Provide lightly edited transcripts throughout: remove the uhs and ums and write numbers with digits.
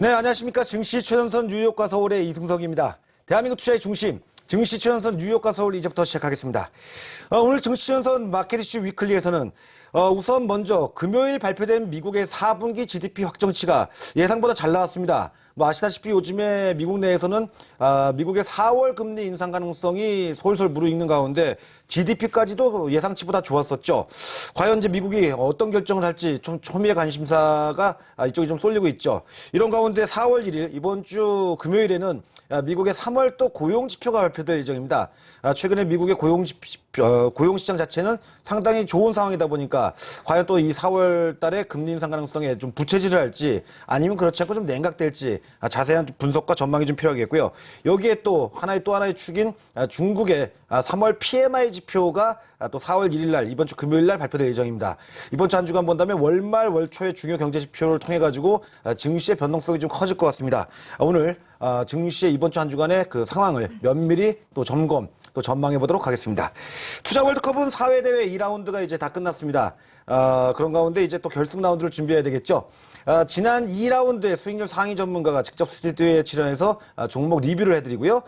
네, 안녕하십니까. 증시 최전선 뉴욕과 서울의 이승석입니다. 대한민국 투자의 중심, 증시 최전선 뉴욕과 서울 이제부터 시작하겠습니다. 오늘 증시 최전선 마켓 이슈 위클리에서는 우선 먼저 금요일 발표된 미국의 4분기 GDP 확정치가 예상보다 잘 나왔습니다. 아시다시피 요즘에 미국 내에서는 미국의 4월 금리 인상 가능성이 솔솔 무르익는 가운데 GDP까지도 예상치보다 좋았었죠. 과연 이제 미국이 어떤 결정을 할지 좀 초미의 관심사가 이쪽이 좀 쏠리고 있죠. 이런 가운데 4월 1일 이번 주 금요일에는 미국의 3월 또 고용지표가 발표될 예정입니다. 최근에 미국의 고용시장 자체는 상당히 좋은 상황이다 보니까 과연 또 이 4월 달에 금리 인상 가능성에 좀 부채질을 할지 아니면 그렇지 않고 좀 냉각될지 자세한 분석과 전망이 좀 필요하겠고요. 여기에 또 하나의 축인 중국의 3월 PMI 지표가 또 4월 1일 날 이번 주 금요일 날 발표될 예정입니다. 이번 주 한 주간 본다면 월말 월초의 중요 경제 지표를 통해 가지고 증시의 변동성이 좀 커질 것 같습니다. 오늘 증시의 이번 주 한 주간의 그 상황을 면밀히 또 점검 또 전망해 보도록 하겠습니다. 투자 월드컵은 4회 대회 2라운드가 이제 다 끝났습니다. 그런 가운데 이제 또 결승 라운드를 준비해야 되겠죠. 지난 2라운드에 수익률 상위 전문가가 직접 스튜디오에 출연해서 종목 리뷰를 해드리고요.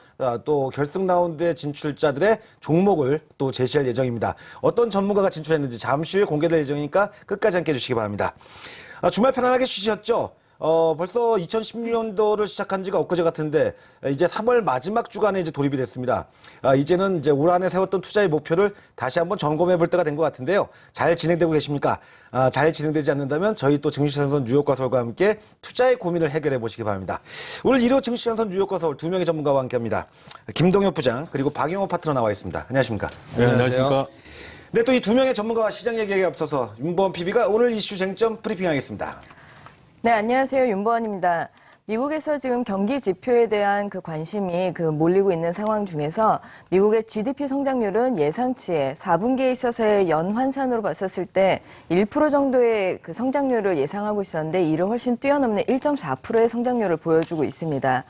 또 결승 라운드의 진출자들의 종목을 또 제시할 예정입니다. 어떤 전문가가 진출했는지 잠시 후에 공개될 예정이니까 끝까지 함께 해주시기 바랍니다. 주말 편안하게 쉬셨죠? 벌써 2016년도를 시작한 지가 엊그제 같은데, 이제 3월 마지막 주간에 이제 돌입이 됐습니다. 이제는 이제 올 한해 세웠던 투자의 목표를 다시 한번 점검해 볼 때가 된 것 같은데요. 잘 진행되고 계십니까? 잘 진행되지 않는다면 저희 또 증시전선 뉴욕과 서울과 함께 투자의 고민을 해결해 보시기 바랍니다. 오늘 1호 증시전선 뉴욕과 서울 두 명의 전문가와 함께 합니다. 김동엽 부장, 그리고 박영호 파트너 나와 있습니다. 안녕하십니까? 네, 안녕하십니까? 네, 또 이 두 명의 전문가와 시장 얘기에 앞서서 윤보원 PB가 오늘 이슈 쟁점 브리핑하겠습니다. 네, 안녕하세요. 윤보원입니다. 미국에서 지금 경기 지표에 대한 그 관심이 몰리고 있는 상황 중에서 미국의 GDP 성장률은 예상치에 4분기에 있어서의 연환산으로 봤었을 때 1% 정도의 그 성장률을 예상하고 있었는데 이를 훨씬 뛰어넘는 1.4%의 성장률을 보여주고 있습니다.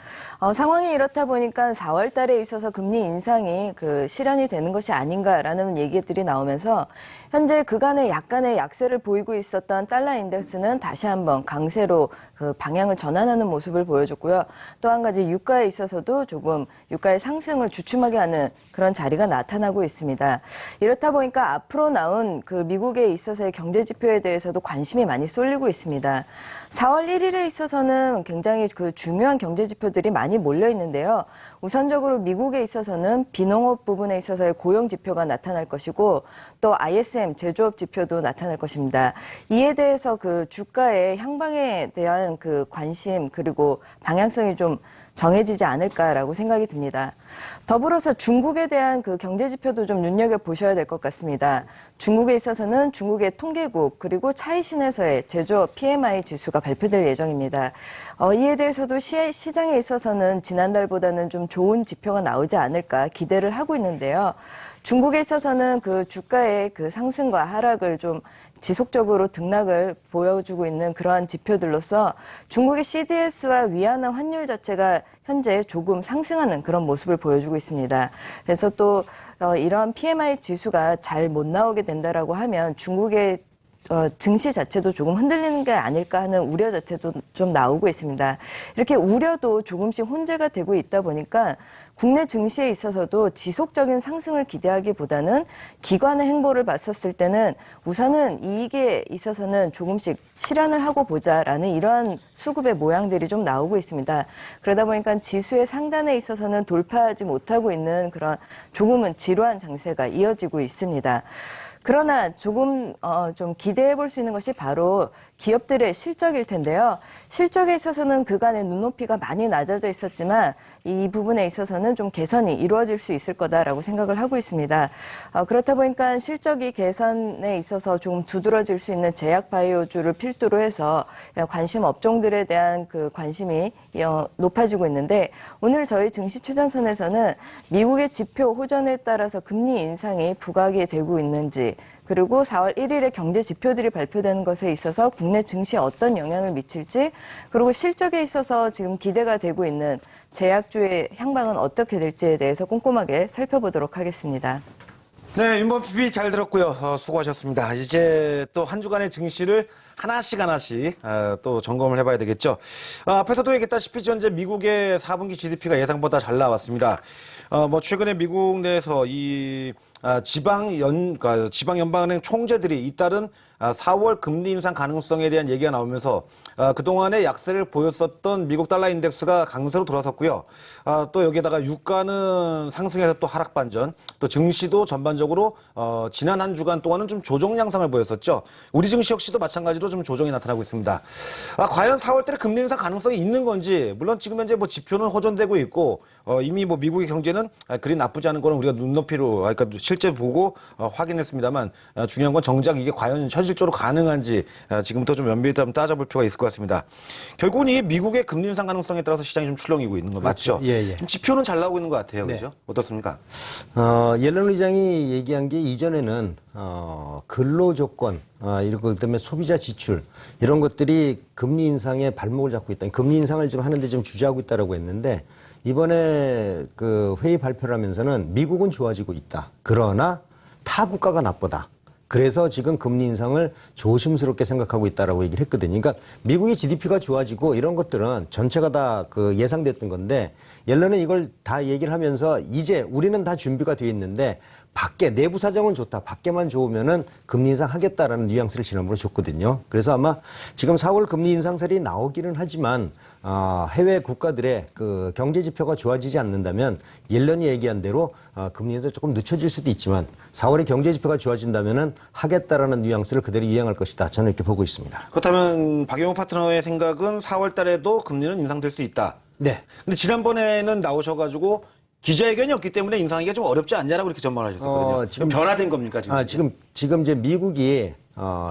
상황이 이렇다 보니까 4월 달에 있어서 금리 인상이 실현이 되는 것이 아닌가라는 얘기들이 나오면서 현재 그간의 약간의 약세를 보이고 있었던 달러 인덱스는 다시 한번 강세로 그 방향을 전환하는 모습을 보여줬고요. 또 한 가지 유가에 있어서도 조금 유가의 상승을 주춤하게 하는 그런 자리가 나타나고 있습니다. 이렇다 보니까 앞으로 나온 그 미국에 있어서의 경제 지표에 대해서도 관심이 많이 쏠리고 있습니다. 4월 1일에 있어서는 굉장히 그 중요한 경제 지표들이 많이 몰려 있는데요. 우선적으로 미국에 있어서는 비농업 부분에 있어서의 고용 지표가 나타날 것이고 또 ISM 제조업 지표도 나타날 것입니다. 이에 대해서 그 주가의 향방에 대한 그 관심 그리고 방향성이 좀 정해지지 않을까라고 생각이 듭니다. 더불어서 중국에 대한 그 경제 지표도 좀 눈여겨보셔야 될 것 같습니다. 중국에 있어서는 중국의 통계국 그리고 차이신에서의 제조업 PMI 지수가 발표될 예정입니다. 이에 대해서도 시장에 있어서는 지난달보다는 좀 좋은 지표가 나오지 않을까 기대를 하고 있는데요. 중국에 있어서는 그 주가의 그 상승과 하락을 좀 지속적으로 등락을 보여주고 있는 그러한 지표들로서 중국의 CDS와 위안화 환율 자체가 현재 조금 상승하는 그런 모습을 보여주고 있습니다. 그래서 또 이러한 PMI 지수가 잘 못 나오게 된다라고 하면 중국의 증시 자체도 조금 흔들리는 게 아닐까 하는 우려 자체도 좀 나오고 있습니다. 이렇게 우려도 조금씩 혼재가 되고 있다 보니까 국내 증시에 있어서도 지속적인 상승을 기대하기보다는 기관의 행보를 봤었을 때는 우선은 이익에 있어서는 조금씩 실현을 하고 보자라는 이러한 수급의 모양들이 좀 나오고 있습니다. 그러다 보니까 지수의 상단에 있어서는 돌파하지 못하고 있는 그런 조금은 지루한 장세가 이어지고 있습니다. 그러나 조금 좀 기대해 볼 수 있는 것이 바로 기업들의 실적일 텐데요. 실적에 있어서는 그간의 눈높이가 많이 낮아져 있었지만 이 부분에 있어서는 좀 개선이 이루어질 수 있을 거다라고 생각을 하고 있습니다. 그렇다 보니까 실적이 개선에 있어서 좀 두드러질 수 있는 제약 바이오주를 필두로 해서 관심 업종들에 대한 그 관심이 높아지고 있는데 오늘 저희 증시 최전선에서는 미국의 지표 호전에 따라서 금리 인상이 부각이 되고 있는지 그리고 4월 1일에 경제 지표들이 발표되는 것에 있어서 국내 증시에 어떤 영향을 미칠지 그리고 실적에 있어서 지금 기대가 되고 있는 제약주의 향방은 어떻게 될지에 대해서 꼼꼼하게 살펴보도록 하겠습니다. 네, 윤범 PB 잘 들었고요. 수고하셨습니다. 이제 또 한 주간의 증시를 하나씩 또 점검을 해봐야 되겠죠. 앞에서도 얘기했다시피 현재 미국의 4분기 GDP가 예상보다 잘 나왔습니다. 최근에 미국 내에서 지방연방은행 총재들이 잇따른 4월 금리 인상 가능성에 대한 얘기가 나오면서 그동안의 약세를 보였었던 미국 달러 인덱스가 강세로 돌아섰고요. 또 여기에다가 유가는 상승해서 또 하락 반전, 또 증시도 전반적으로 지난 한 주간 동안은 좀 조정 양상을 보였었죠. 우리 증시 역시도 마찬가지로 좀 조정이 나타나고 있습니다. 과연 4월 달에 금리 인상 가능성이 있는 건지, 물론 지금 현재 지표는 호전되고 있고 이미 미국의 경제는 그리 나쁘지 않은 거는 우리가 눈높이로 그러니까 실제 보고 확인했습니다만 중요한 건 정작 이게 과연 현실적으로 가능한지 지금부터 좀 면밀히 한번 따져볼 필요가 있을 것 같습니다. 결국은 이 미국의 금리 인상 가능성에 따라서 시장이 좀 출렁이고 있는 거 맞죠? 예. 지표는 잘 나오고 있는 것 같아요. 네. 그렇죠? 어떻습니까? 옐런 의장이 얘기한 게 이전에는 근로 조건, 이런 것 때문에 소비자 지출 이런 것들이 금리 인상에 발목을 잡고 있다. 금리 인상을 좀 하는데 좀 주저하고 있다라고 했는데 이번에 그 회의 발표를 하면서는 미국은 좋아지고 있다. 그러나 타 국가가 나쁘다. 그래서 지금 금리 인상을 조심스럽게 생각하고 있다라고 얘기를 했거든요. 그러니까 미국의 GDP가 좋아지고 이런 것들은 전체가 다 그 예상됐던 건데 옐런은 이걸 다 얘기를 하면서 이제 우리는 다 준비가 돼 있는데 밖에 내부 사정은 좋다. 밖에만 좋으면은 금리 인상 하겠다라는 뉘앙스를 지난번에 줬거든요. 그래서 아마 지금 4월 금리 인상설이 나오기는 하지만 해외 국가들의 그 경제 지표가 좋아지지 않는다면 옐런이 얘기한 대로 금리 인상 조금 늦춰질 수도 있지만 4월에 경제 지표가 좋아진다면은 하겠다라는 뉘앙스를 그대로 이행할 것이다. 저는 이렇게 보고 있습니다. 그렇다면 박영호 파트너의 생각은 4월 달에도 금리는 인상될 수 있다. 네. 근데 지난번에는 나오셔가지고 기자회견이 없기 때문에 인상하기가 좀 어렵지 않냐라고 이렇게 전망을 하셨었거든요. 지금 변화된 겁니까, 지금? 지금 이제 미국이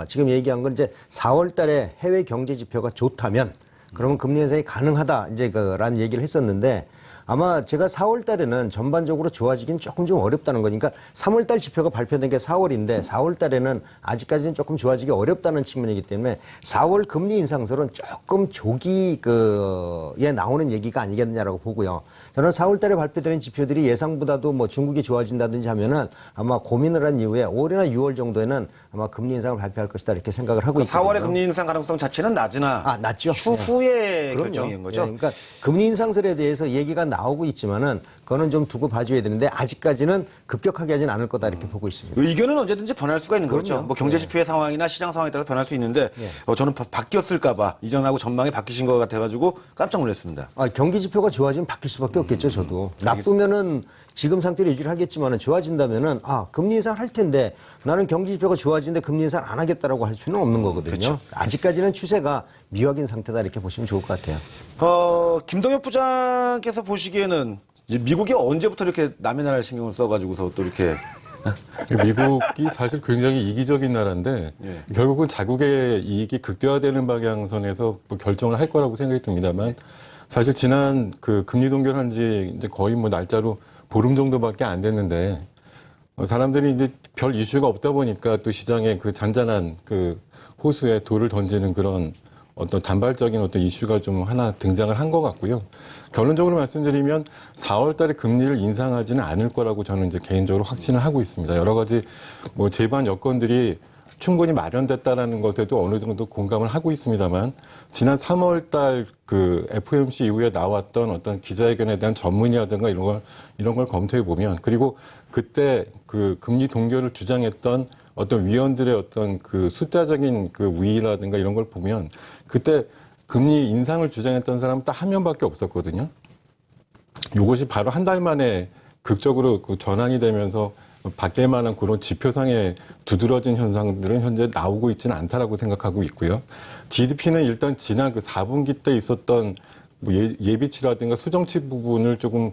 지금 얘기한 건 이제 4월 달에 해외 경제 지표가 좋다면 그러면 금리 인상이 가능하다 이제 그라는 얘기를 했었는데 아마 제가 4월 달에는 전반적으로 좋아지긴 조금 좀 어렵다는 거니까 3월 달 지표가 발표된 게 4월인데 4월 달에는 아직까지는 조금 좋아지기 어렵다는 측면이기 때문에 4월 금리 인상설은 조금 조기에 나오는 얘기가 아니겠느냐라고 보고요. 저는 4월 달에 발표되는 지표들이 예상보다도 중국이 좋아진다든지 하면은 아마 고민을 한 이후에 5월이나 6월 정도에는 아마 금리 인상을 발표할 것이다 이렇게 생각을 하고 있거든요. 4월에 금리 인상 가능성 자체는 낮으나 낮죠. 추후에 네. 결정인 거죠. 네, 그러니까 금리 인상설에 대해서 얘기가 나오고 있지만은 그거는 좀 두고 봐줘야 되는데 아직까지는 급격하게 하진 않을 거다 이렇게 보고 있습니다. 의견은 언제든지 변할 수가 있는 그럼요. 거죠. 경제 지표의 상황이나 시장 상황에 따라서 변할 수 있는데 저는 바뀌었을까봐 이전하고 전망이 바뀌신 것 같아가지고 깜짝 놀랐습니다. 경기 지표가 좋아지면 바뀔 수밖에 없겠죠, 저도. 나쁘면은 지금 상태로 유지를 하겠지만은 좋아진다면은 금리 인상 할 텐데 나는 경기 지표가 좋아지는데 금리 인상 안 하겠다라고 할 수는 없는 거거든요. 그렇죠. 아직까지는 추세가 미확인 상태다 이렇게 보시면 좋을 것 같아요. 김동엽 부장께서 보시기에는 이제 미국이 언제부터 이렇게 남의 나라를 신경을 써가지고서 또 이렇게 미국이 사실 굉장히 이기적인 나라인데 결국은 자국의 이익이 극대화되는 방향선에서 결정을 할 거라고 생각이 듭니다만 사실 지난 그 금리 동결한 지 이제 거의 날짜로 보름 정도밖에 안 됐는데 사람들이 이제 별 이슈가 없다 보니까 또 시장에 그 잔잔한 그 호수에 돌을 던지는 그런 어떤 단발적인 어떤 이슈가 좀 하나 등장을 한 것 같고요. 결론적으로 말씀드리면 4월 달에 금리를 인상하지는 않을 거라고 저는 이제 개인적으로 확신을 하고 있습니다. 여러 가지 제반 여건들이 충분히 마련됐다라는 것에도 어느 정도 공감을 하고 있습니다만 지난 3월 달 그 FOMC 이후에 나왔던 어떤 기자회견에 대한 전문이라든가 이런 걸 검토해 보면 그리고 그때 그 금리 동결을 주장했던 어떤 위원들의 어떤 그 숫자적인 그 우위라든가 이런 걸 보면 그때 금리 인상을 주장했던 사람은 딱 한 명밖에 없었거든요. 이것이 바로 한 달 만에 극적으로 그 전환이 되면서 바뀔 만한 그런 지표상의 두드러진 현상들은 현재 나오고 있지는 않다라고 생각하고 있고요. GDP는 일단 지난 그 4분기 때 있었던 예비치라든가 수정치 부분을 조금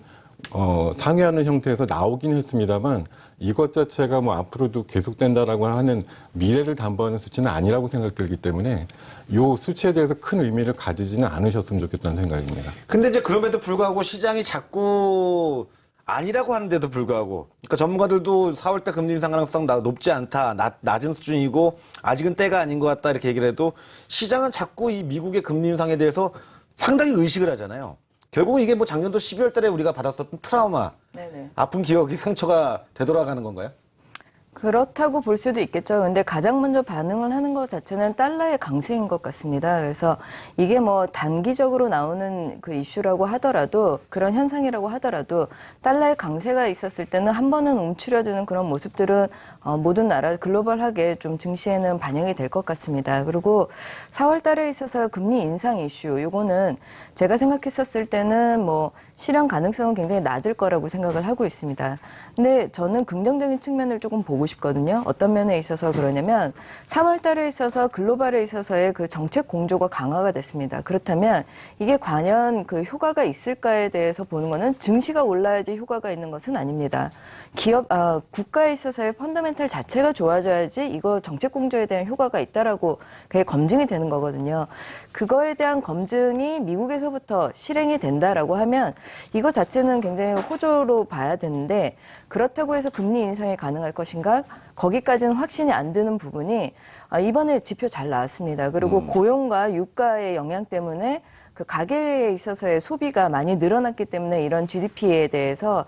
상회하는 형태에서 나오긴 했습니다만 이것 자체가 앞으로도 계속된다라고 하는 미래를 담보하는 수치는 아니라고 생각들기 때문에 이 수치에 대해서 큰 의미를 가지지는 않으셨으면 좋겠다는 생각입니다. 근데 이제 그럼에도 불구하고 시장이 자꾸 아니라고 하는데도 불구하고 그러니까 전문가들도 4월달 금리 인상 가능성 높지 않다, 낮은 수준이고 아직은 때가 아닌 것 같다 이렇게 얘기를 해도 시장은 자꾸 이 미국의 금리 인상에 대해서 상당히 의식을 하잖아요. 결국은 이게 작년도 12월 달에 우리가 받았었던 트라우마, 네네. 아픈 기억이 상처가 되돌아가는 건가요? 그렇다고 볼 수도 있겠죠. 근데 가장 먼저 반응을 하는 것 자체는 달러의 강세인 것 같습니다. 그래서 이게 뭐 단기적으로 나오는 그 이슈라고 하더라도 그런 현상이라고 하더라도 달러의 강세가 있었을 때는 한 번은 움츠려드는 그런 모습들은 모든 나라 글로벌하게 좀 증시에는 반영이 될 것 같습니다. 그리고 4월 달에 있어서 금리 인상 이슈, 요거는 제가 생각했었을 때는 뭐 실현 가능성은 굉장히 낮을 거라고 생각을 하고 있습니다. 근데 저는 긍정적인 측면을 조금 보고 싶거든요. 어떤 면에 있어서 그러냐면 3월 달에 있어서 글로벌에 있어서의 그 정책 공조가 강화가 됐습니다. 그렇다면 이게 과연 그 효과가 있을까에 대해서 보는 거는 증시가 올라야지 효과가 있는 것은 아닙니다. 국가에 있어서의 펀더멘털 자체가 좋아져야지 이거 정책 공조에 대한 효과가 있다라고 그게 검증이 되는 거거든요. 그거에 대한 검증이 미국에서부터 실행이 된다라고 하면 이거 자체는 굉장히 호조로 봐야 되는데 그렇다고 해서 금리 인상이 가능할 것인가? 거기까지는 확신이 안 드는 부분이 이번에 지표 잘 나왔습니다. 그리고 고용과 유가의 영향 때문에 그 가계에 있어서의 소비가 많이 늘어났기 때문에 이런 GDP에 대해서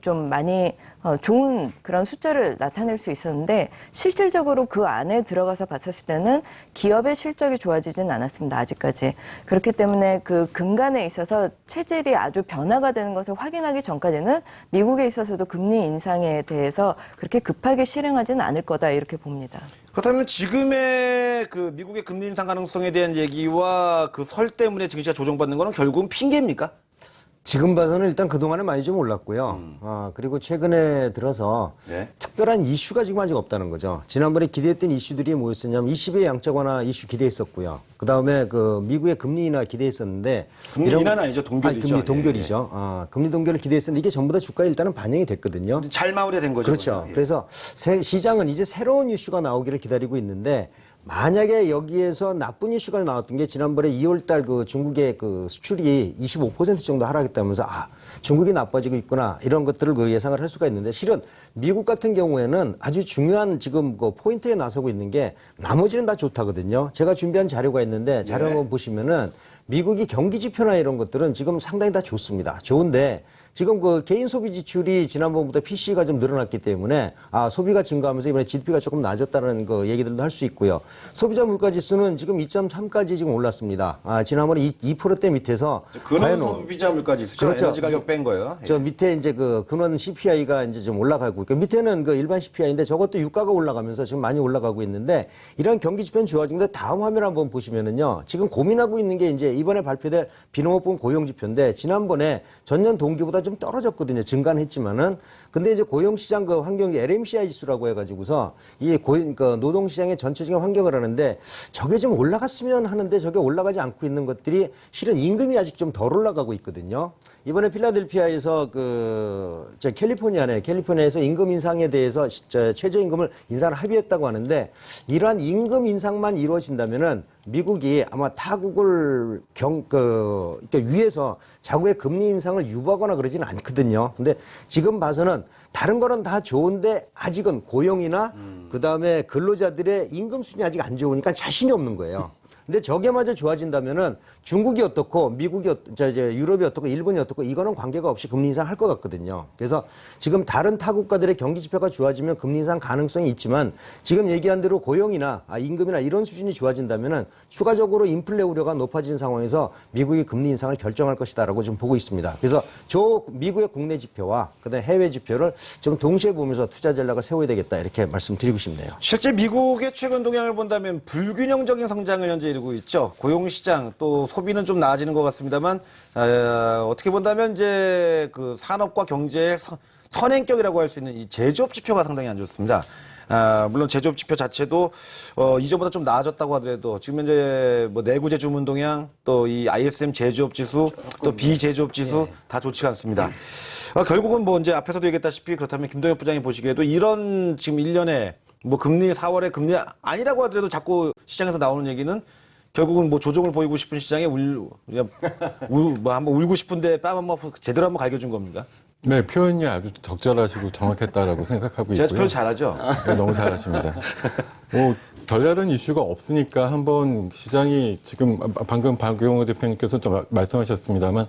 좀 많이 좋은 그런 숫자를 나타낼 수 있었는데 실질적으로 그 안에 들어가서 봤었을 때는 기업의 실적이 좋아지진 않았습니다. 아직까지. 그렇기 때문에 그 근간에 있어서 체질이 아주 변화가 되는 것을 확인하기 전까지는 미국에 있어서도 금리 인상에 대해서 그렇게 급하게 실행하지는 않을 거다 이렇게 봅니다. 그렇다면 지금의 그 미국의 금리 인상 가능성에 대한 얘기와 그 설 때문에 증시가 조정받는 거는 결국은 핑계입니까? 지금 봐서는 일단 그동안에 많이 좀 올랐고요. 그리고 최근에 들어서 네. 특별한 이슈가 지금 아직 없다는 거죠. 지난번에 기대했던 이슈들이 뭐였었냐면 20의 양적 완화 이슈 기대했었고요. 그 다음에 그 미국의 금리 인하 기대했었는데. 금리 인하는 아니죠. 동결이죠. 금리 동결이죠. 금리 동결을 기대했었는데 이게 전부 다 주가에 일단은 반영이 됐거든요. 잘 마무리된 거죠. 그렇죠. 예. 그래서 시장은 이제 새로운 이슈가 나오기를 기다리고 있는데 만약에 여기에서 나쁜 이슈가 나왔던 게 지난번에 2월 달 그 중국의 그 수출이 25% 정도 하락했다면서 중국이 나빠지고 있구나 이런 것들을 그 예상을 할 수가 있는데 실은 미국 같은 경우에는 아주 중요한 지금 그 포인트에 나서고 있는 게 나머지는 다 좋다거든요. 제가 준비한 자료가 있는데 자료 한번 보시면은 미국이 경기 지표나 이런 것들은 지금 상당히 다 좋습니다. 좋은데 지금 그 개인 소비 지출이 지난번보다 PC가 좀 늘어났기 때문에 소비가 증가하면서 이번에 GDP가 조금 낮았다는 그 얘기들도 할 수 있고요. 소비자 물가 지수는 지금 2.3까지 지금 올랐습니다. 지난번에 2%대 밑에서 근원 소비자 물가 지수죠. 그렇죠. 에너지 가격 뺀 거예요. 예. 저 밑에 이제 그 근원 CPI가 이제 좀 올라가고 있고 밑에는 그 일반 CPI인데 저것도 유가가 올라가면서 지금 많이 올라가고 있는데 이런 경기 지표는 좋아지는데 다음 화면 한번 보시면은요. 지금 고민하고 있는 게 이제 이번에 발표될 비농업부 고용 지표인데 지난번에 전년 동기보다 좀 떨어졌거든요. 증가는 했지만은. 근데 이제 고용시장 그 환경이 LMCI 지수라고 해가지고서 이 그 노동시장의 전체적인 환경을 하는데 저게 좀 올라갔으면 하는데 저게 올라가지 않고 있는 것들이 실은 임금이 아직 좀 덜 올라가고 있거든요. 이번에 필라델피아에서 캘리포니아에서 임금 인상에 대해서 최저임금을 인상을 합의했다고 하는데 이러한 임금 인상만 이루어진다면은 미국이 아마 타국을 위해서 자국의 금리 인상을 유보하거나 그러지는 않거든요. 근데 지금 봐서는 다른 거는 다 좋은데 아직은 고용이나 그다음에 근로자들의 임금 수준이 아직 안 좋으니까 자신이 없는 거예요. 근데 저게마저 좋아진다면은 중국이 어떻고 미국이 유럽이 어떻고 일본이 어떻고 이거는 관계가 없이 금리 인상할 것 같거든요. 그래서 지금 다른 타국가들의 경기 지표가 좋아지면 금리 인상 가능성이 있지만 지금 얘기한 대로 고용이나 임금이나 이런 수준이 좋아진다면은 추가적으로 인플레 우려가 높아진 상황에서 미국이 금리 인상을 결정할 것이다라고 좀 보고 있습니다. 그래서 미국의 국내 지표와 그다음에 해외 지표를 좀 동시에 보면서 투자 전략을 세워야 되겠다 이렇게 말씀드리고 싶네요. 실제 미국의 최근 동향을 본다면 불균형적인 성장을 현재 이루고 있죠. 고용시장 또 소비는 좀 나아지는 것 같습니다만 어떻게 본다면 이제 그 산업과 경제의 선행격이라고 할 수 있는 이 제조업 지표가 상당히 안 좋습니다. 물론 제조업 지표 자체도 이전보다 좀 나아졌다고 하더라도 지금 현재 뭐 내구재 주문 동향 또 이 ISM 제조업 지수 또 비제조업 지수 다 좋지가 않습니다. 결국은 뭐 이제 앞에서도 얘기했다시피 그렇다면 김동엽 부장이 보시기에도 이런 지금 1년에 뭐 금리 4월에 금리 아니라고 하더라도 자꾸 시장에서 나오는 얘기는 결국은 뭐 조정을 보이고 싶은 시장에 한번 울고 싶은데 뺨 한번 제대로 한번 갈겨준 겁니까? 네, 표현이 아주 적절하시고 정확했다라고 생각하고 있고요. 제가 표현 잘하죠? 네, 너무 잘하십니다. 별다른 이슈가 없으니까 한번 시장이 지금 방금 박용호 대표님께서 좀 말씀하셨습니다만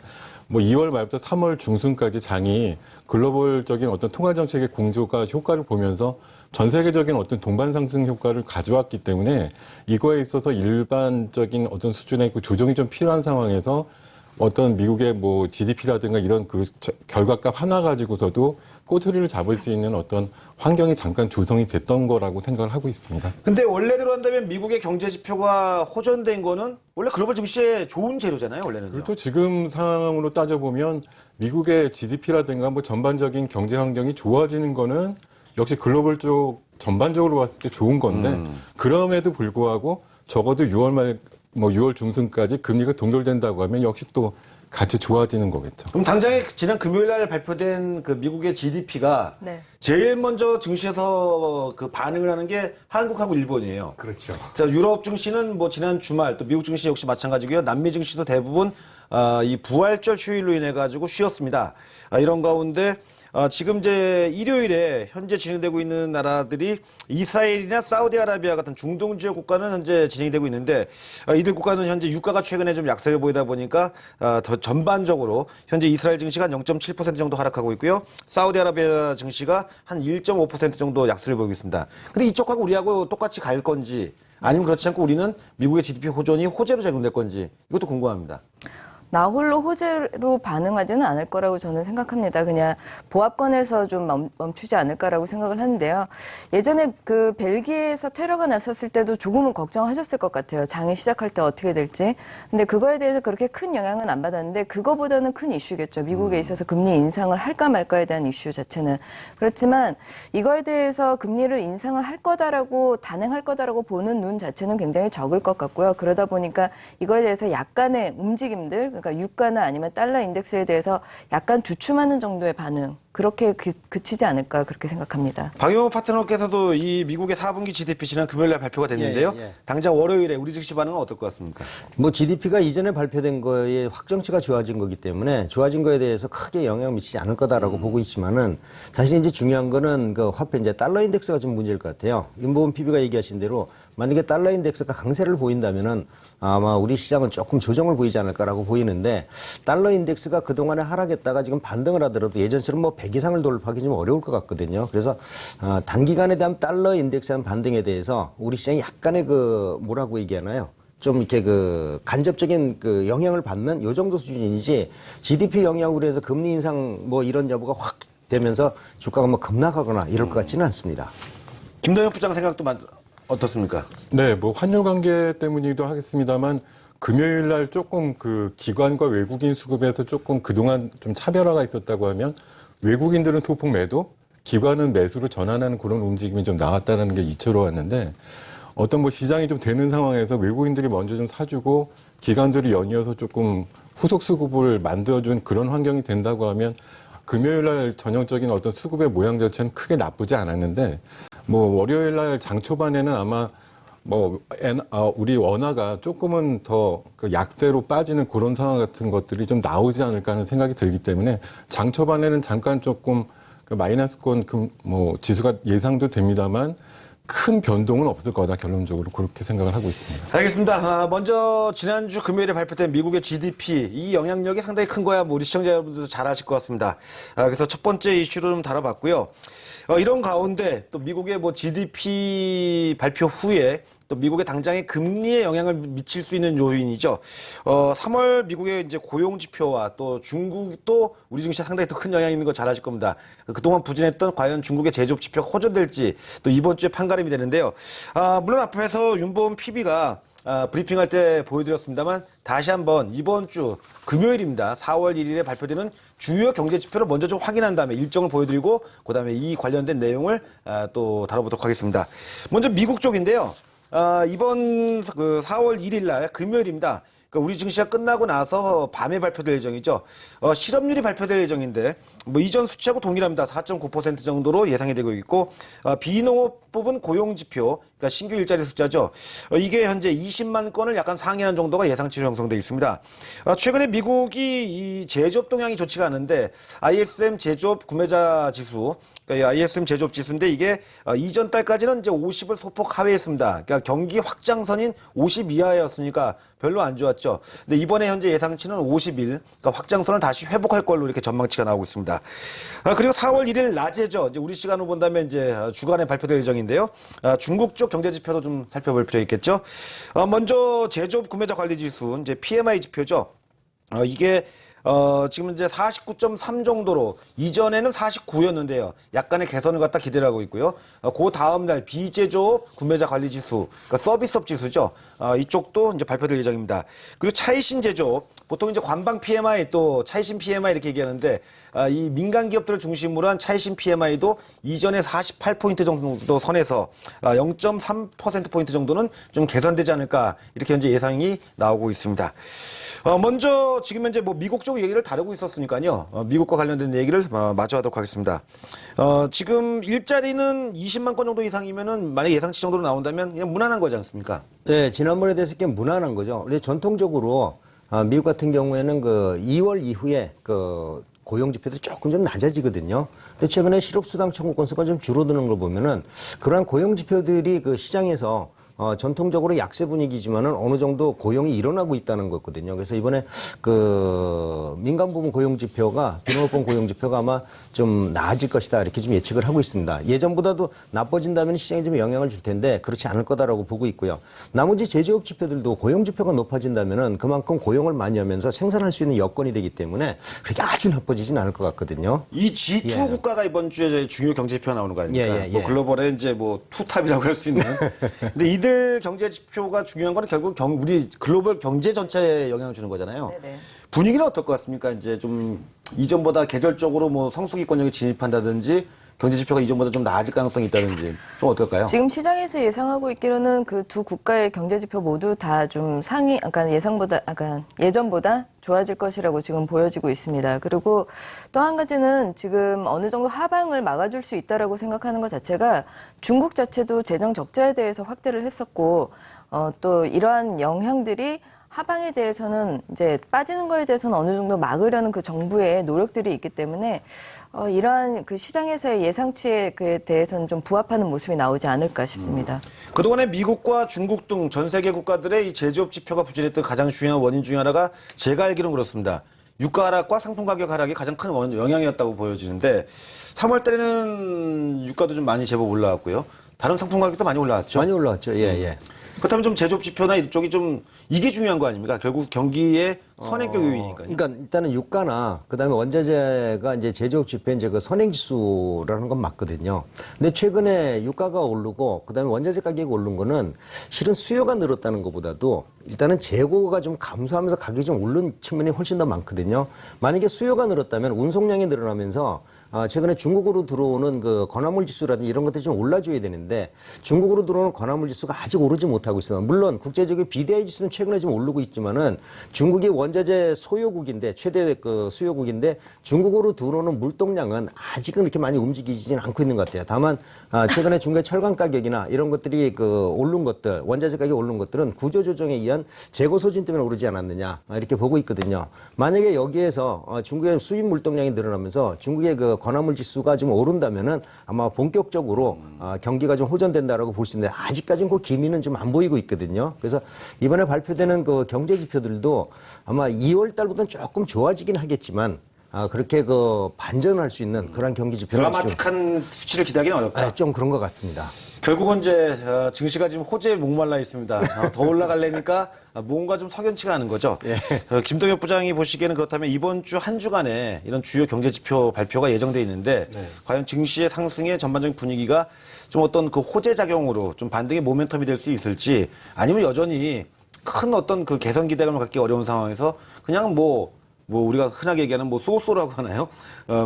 뭐 2월 말부터 3월 중순까지 장이 글로벌적인 어떤 통화 정책의 공조가 효과를 보면서 전 세계적인 어떤 동반 상승 효과를 가져왔기 때문에 이거에 있어서 일반적인 어떤 수준의 그 조정이 좀 필요한 상황에서 어떤 미국의 뭐 GDP라든가 이런 그 결과값 하나 가지고서도 꼬투리를 잡을 수 있는 어떤 환경이 잠깐 조성이 됐던 거라고 생각을 하고 있습니다. 근데 원래대로 한다면 미국의 경제 지표가 호전된 거는 원래 글로벌 증시에 좋은 재료잖아요, 원래는. 그렇죠. 지금 상황으로 따져보면 미국의 GDP라든가 뭐 전반적인 경제 환경이 좋아지는 거는 역시 글로벌 쪽 전반적으로 봤을 때 좋은 건데 그럼에도 불구하고 적어도 6월 말 뭐 6월 중순까지 금리가 동결된다고 하면 역시 또 같이 좋아지는 거겠죠. 그럼 당장에 지난 금요일 날 발표된 그 미국의 GDP가 네. 제일 먼저 증시에서 그 반응을 하는 게 한국하고 일본이에요. 그렇죠. 자, 유럽 증시는 뭐 지난 주말 또 미국 증시 역시 마찬가지고요. 남미 증시도 대부분 이 부활절 휴일로 인해 가지고 쉬었습니다. 이런 가운데 지금 이제 일요일에 현재 진행되고 있는 나라들이 이스라엘이나 사우디아라비아 같은 중동 지역 국가는 현재 진행이 되고 있는데 이들 국가는 현재 유가가 최근에 좀 약세를 보이다 보니까 더 전반적으로 현재 이스라엘 증시가 한 0.7% 정도 하락하고 있고요. 사우디아라비아 증시가 한 1.5% 정도 약세를 보이고 있습니다. 근데 이쪽하고 우리하고 똑같이 갈 건지 아니면 그렇지 않고 우리는 미국의 GDP 호전이 호재로 작용될 건지 이것도 궁금합니다. 나 홀로 호재로 반응하지는 않을 거라고 저는 생각합니다. 그냥 보합권에서 좀 멈추지 않을까라고 생각을 하는데요. 예전에 그 벨기에에서 테러가 났었을 때도 조금은 걱정하셨을 것 같아요. 장이 시작할 때 어떻게 될지. 근데 그거에 대해서 그렇게 큰 영향은 안 받았는데 그거보다는 큰 이슈겠죠. 미국에 있어서 금리 인상을 할까 말까에 대한 이슈 자체는. 그렇지만 이거에 대해서 금리를 인상을 할 거다라고 단행할 거다라고 보는 눈 자체는 굉장히 적을 것 같고요. 그러다 보니까 이거에 대해서 약간의 움직임들 그러니까 유가나 아니면 달러 인덱스에 대해서 약간 주춤하는 정도의 반응 그렇게 그치지 않을까 그렇게 생각합니다. 박영호 파트너께서도 이 미국의 4분기 GDP 지난 금요일 날 발표가 됐는데요. 예. 당장 월요일에 우리 증시 반응은 어떨 것 같습니까? 뭐 GDP가 이전에 발표된 거에 확정치가 좋아진 거기 때문에 좋아진 거에 대해서 크게 영향을 미치지 않을 거다라고 보고 있지만은 사실 이제 중요한 거는 그 화폐 이제 달러 인덱스가 좀 문제일 것 같아요. 윤보은 PB가 얘기하신 대로 만약에 달러 인덱스가 강세를 보인다면은 아마 우리 시장은 조금 조정을 보이지 않을까라고 보이는데 달러 인덱스가 그동안에 하락했다가 지금 반등을 하더라도 예전처럼 뭐 100 이상을 돌파하기 좀 어려울 것 같거든요. 그래서 단기간에 대한 달러 인덱스의 한 반등에 대해서 우리 시장이 약간의 그 뭐라고 얘기하나요? 좀 이렇게 그 간접적인 그 영향을 받는 요 정도 수준이지 GDP 영향으로 해서 금리 인상 뭐 이런 여부가 확 되면서 주가가 뭐 급락하거나 이럴 것 같지는 않습니다. 김동엽 부장 생각도 어떻습니까? 네, 뭐 환율 관계 때문이기도 하겠습니다만 금요일 날 조금 그 기관과 외국인 수급에서 조금 그동안 좀 차별화가 있었다고 하면 외국인들은 소폭 매도, 기관은 매수로 전환하는 그런 움직임이 좀 나왔다는 게 이채로 왔는데 어떤 뭐 시장이 좀 되는 상황에서 외국인들이 먼저 좀 사주고 기관들이 연이어서 조금 후속 수급을 만들어준 그런 환경이 된다고 하면 금요일 날 전형적인 어떤 수급의 모양 자체는 크게 나쁘지 않았는데 뭐 월요일 날 장 초반에는 아마 뭐 우리 원화가 조금은 더 그 약세로 빠지는 그런 상황 같은 것들이 좀 나오지 않을까 하는 생각이 들기 때문에 장 초반에는 잠깐 조금 그 마이너스권 뭐 지수가 예상도 됩니다만 큰 변동은 없을 거다 결론적으로 그렇게 생각을 하고 있습니다. 알겠습니다. 먼저 지난주 금요일에 발표된 미국의 GDP 이 영향력이 상당히 큰 거야 뭐 우리 시청자 여러분들도 잘 아실 것 같습니다. 그래서 첫 번째 이슈를 좀 다뤄봤고요. 이런 가운데 또 미국의 뭐 GDP 발표 후에 또 미국의 당장의 금리에 영향을 미칠 수 있는 요인이죠. 3월 미국의 이제 고용 지표와 또 중국도 우리 증시에 상당히 또 큰 영향이 있는 거 잘 아실 겁니다. 그동안 부진했던 과연 중국의 제조업 지표가 호전될지 또 이번 주에 판가름이 되는데요. 물론 앞에서 윤보은 PB가 브리핑할 때 보여드렸습니다만 다시 한번 이번 주 금요일입니다. 4월 1일에 발표되는 주요 경제 지표를 먼저 좀 확인한 다음에 일정을 보여드리고 그다음에 이 관련된 내용을 또 다뤄보도록 하겠습니다. 먼저 미국 쪽인데요. 이번 그 4월 1일 날 금요일입니다. 그러니까 우리 증시가 끝나고 나서 밤에 발표될 예정이죠. 실업률이 발표될 예정인데 뭐 이전 수치하고 동일합니다. 4.9% 정도로 예상이 되고 있고 비농업 부분 고용 지표, 그러니까 신규 일자리 숫자죠. 이게 현재 20만 건을 약간 상회하는 정도가 예상치로 형성되어 있습니다. 최근에 미국이 이 제조업 동향이 좋지가 않은데 ISM 제조업 구매자 지수 그러니까 이 ISM 제조업 지수인데 이게 이전 달까지는 이제 50을 소폭 하회했습니다. 그러니까 경기 확장선인 50 이하였으니까 별로 안 좋았죠. 근데 이번에 현재 예상치는 51, 그러니까 확장선을 다시 회복할 걸로 이렇게 전망치가 나오고 있습니다. 그리고 4월 1일 낮에죠. 이제 우리 시간으로 본다면 이제 주간에 발표될 예정인데요. 중국 쪽 경제 지표도 좀 살펴볼 필요 있겠죠. 먼저 제조업 구매자 관리 지수, 이제 PMI 지표죠. 이게 지금 이제 49.3 정도로 이전에는 49였는데요. 약간의 개선을 갖다 기대를 하고 있고요. 그 다음 날 비제조업 구매자 관리 지수, 그러니까 서비스업 지수죠. 이쪽도 이제 발표될 예정입니다. 그리고 차이신 제조업, 보통 이제 관방 PMI 또 차이신 PMI 이렇게 얘기하는데 이 민간 기업들을 중심으로 한 차이신 PMI도 이전에 48포인트 정도 선에서 0.3%포인트 정도는 좀 개선되지 않을까 이렇게 현재 예상이 나오고 있습니다. 먼저 지금 현재 뭐 미국 쪽 얘기를 다루고 있었으니까요. 미국과 관련된 얘기를 마저 하도록 하겠습니다. 지금 일자리는 20만 건 정도 이상이면은 만약 예상치 정도로 나온다면 그냥 무난한 거지 않습니까? 네, 지난번에 대해서 꽤 무난한 거죠. 근데 전통적으로 미국 같은 경우에는 그 2월 이후에 그 고용 지표도 조금 좀 낮아지거든요. 근데 최근에 실업수당 청구 건수가 좀 줄어드는 걸 보면은 그러한 고용 지표들이 그 시장에서 전통적으로 약세 분위기지만은 어느 정도 고용이 일어나고 있다는 거거든요. 그래서 이번에 그 민간 부문 고용 지표가 비농업종 고용 지표가 아마 좀 나아질 것이다 이렇게 좀 예측을 하고 있습니다. 예전보다도 나빠진다면 시장에 좀 영향을 줄 텐데 그렇지 않을 거다라고 보고 있고요. 나머지 제조업 지표들도 고용 지표가 높아진다면은 그만큼 고용을 많이 하면서 생산할 수 있는 여건이 되기 때문에 그렇게 아주 나빠지진 않을 것 같거든요. 이 G2 국가가 이번 주에 중요 경제 지표가 나오는 거 아닙니까? 뭐 글로벌에 이제 뭐 투탑이라고 할 수 있는. 근데 이들 경제 지표가 중요한 거는 결국 우리 글로벌 경제 전체에 영향을 주는 거잖아요. 네네. 분위기는 어떨 것 같습니까? 이제 좀 이전보다 계절적으로 뭐 성수기권역에 진입한다든지 경제 지표가 이전보다 좀 나아질 가능성이 있다든지 좀 어떨까요? 지금 시장에서 예상하고 있기로는 그 두 국가의 경제 지표 모두 다 좀 아까 예전보다 좋아질 것이라고 지금 보여지고 있습니다. 그리고 또 한 가지는 지금 어느 정도 하방을 막아줄 수 있다라고 생각하는 것 자체가 중국 자체도 재정 적자에 대해서 확대를 했었고 또 이러한 영향들이 하방에 대해서는 이제 빠지는 거에 대해서는 어느 정도 막으려는 그 정부의 노력들이 있기 때문에 이러한 그 시장에서의 예상치에 대해서는 좀 부합하는 모습이 나오지 않을까 싶습니다. 그동안에 미국과 중국 등 전 세계 국가들의 이 제조업 지표가 부진했던 가장 중요한 원인 중에 하나가 제가 알기로는 그렇습니다. 유가 하락과 상품 가격 하락이 가장 큰 영향이었다고 보여지는데 3월 달에는 유가도 좀 많이 제법 올라왔고요. 다른 상품 가격도 많이 올라왔죠. 많이 올라왔죠. 예. 그렇다면 좀 제조업 지표나 이쪽이 좀 이게 중요한 거 아닙니까? 결국 경기의 선행적 요인이니까요. 그러니까 일단은 유가나 그다음에 원자재가 이제 제조업 지표에 이제 그 선행지수라는 건 맞거든요. 근데 최근에 유가가 오르고 그다음에 원자재 가격이 오른 거는 실은 수요가 늘었다는 것보다도 일단은 재고가 좀 감소하면서 가격이 좀 오른 측면이 훨씬 더 많거든요. 만약에 수요가 늘었다면 운송량이 늘어나면서 최근에 중국으로 들어오는 그 건화물 지수라든지 이런 것들이 좀 올라줘야 되는데 중국으로 들어오는 건화물 지수가 아직 오르지 못하고 있어요. 물론 국제적인 BDI 지수는 최근에 좀 오르고 있지만은 중국이 원자재 소요국인데 최대 그 수요국인데 중국으로 들어오는 물동량은 아직은 이렇게 많이 움직이지는 않고 있는 것 같아요. 다만 최근에 중국의 철강 가격이나 이런 것들이 그 오른 것들 원자재 가격이 오른 것들은 구조조정에 의한 재고 소진 때문에 오르지 않았느냐 이렇게 보고 있거든요. 만약에 여기에서 중국의 수입 물동량이 늘어나면서 중국의 그 건화물 지수가 좀 오른다면은 아마 본격적으로 경기가 좀 호전된다라고 볼 수 있는데 아직까지는 그 기미는 좀 안 보이고 있거든요. 그래서 이번에 발표되는 그 경제 지표들도 아마 2월 달부터는 조금 좋아지긴 하겠지만 그렇게 그 반전할 수 있는 그런 경기 지표는 드라마틱한 수치를 기대하기는 어렵다. 좀 그런 것 같습니다. 결국은 이제 증시가 지금 호재에 목말라 있습니다. 더 올라가려니까 뭔가 좀 석연치가 않은 거죠. 김동엽 부장이 보시기에는 그렇다면 이번 주 한 주간에 이런 주요 경제 지표 발표가 예정돼 있는데 과연 증시의 상승의 전반적인 분위기가 좀 어떤 그 호재 작용으로 좀 반등의 모멘텀이 될 수 있을지 아니면 여전히 큰 어떤 그 개선 기대감을 갖기 어려운 상황에서 그냥 뭐 우리가 흔하게 얘기하는 뭐 쏘쏘라고 하나요?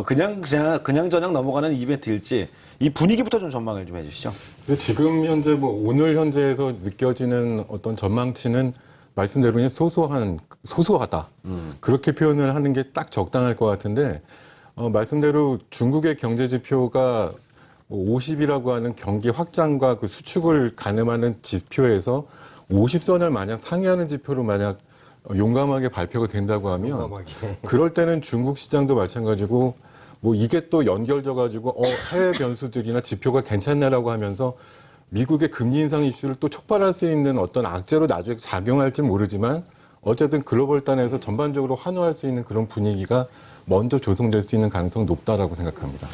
그냥 저냥 넘어가는 이벤트일지 이 분위기부터 좀 전망을 좀 해주시죠. 근데 지금 현재 뭐 오늘 현재에서 느껴지는 어떤 전망치는 말씀대로 그냥 소소하다. 그렇게 표현을 하는 게 딱 적당할 것 같은데 말씀대로 중국의 경제 지표가 50이라고 하는 경기 확장과 그 수축을 가늠하는 지표에서 50선을 만약 상회하는 지표로 만약 용감하게 발표가 된다고 하면 그럴 때는 중국 시장도 마찬가지고 뭐 이게 또 연결져 가지고 해외 변수들이나 지표가 괜찮네라고 하면서 미국의 금리 인상 이슈를 또 촉발할 수 있는 어떤 악재로 나중에 작용할지 모르지만 어쨌든 글로벌 단에서 전반적으로 환호할 수 있는 그런 분위기가 먼저 조성될 수 있는 가능성이 높다라고 생각합니다.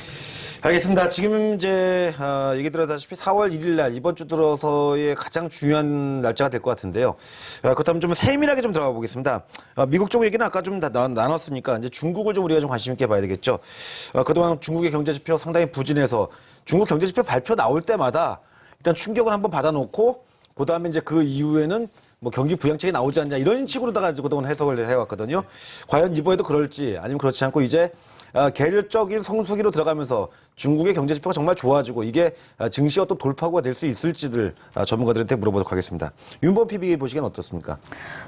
알겠습니다. 지금 이제 얘기 들었다시피 4월 1일 날 이번 주 들어서의 가장 중요한 날짜가 될 것 같은데요. 그렇다면 좀 세밀하게 좀 들어가 보겠습니다. 미국 쪽 얘기는 아까 좀 다 나눴으니까 이제 중국을 좀 우리가 좀 관심 있게 봐야 되겠죠. 그동안 중국의 경제 지표 상당히 부진해서 중국 경제 지표 발표 나올 때마다 일단 충격을 한번 받아놓고 그다음에 이제 그 이후에는 뭐 경기 부양책이 나오지 않냐 이런 식으로다가 그동안 해석을 해왔거든요. 과연 이번에도 그럴지 아니면 그렇지 않고 이제 계략적인 성수기로 들어가면서 중국의 경제 지표가 정말 좋아지고 이게 증시 어떤 돌파구가 될 수 있을지를 전문가들한테 물어보도록 하겠습니다. 윤범 PB 보시기엔 어떻습니까?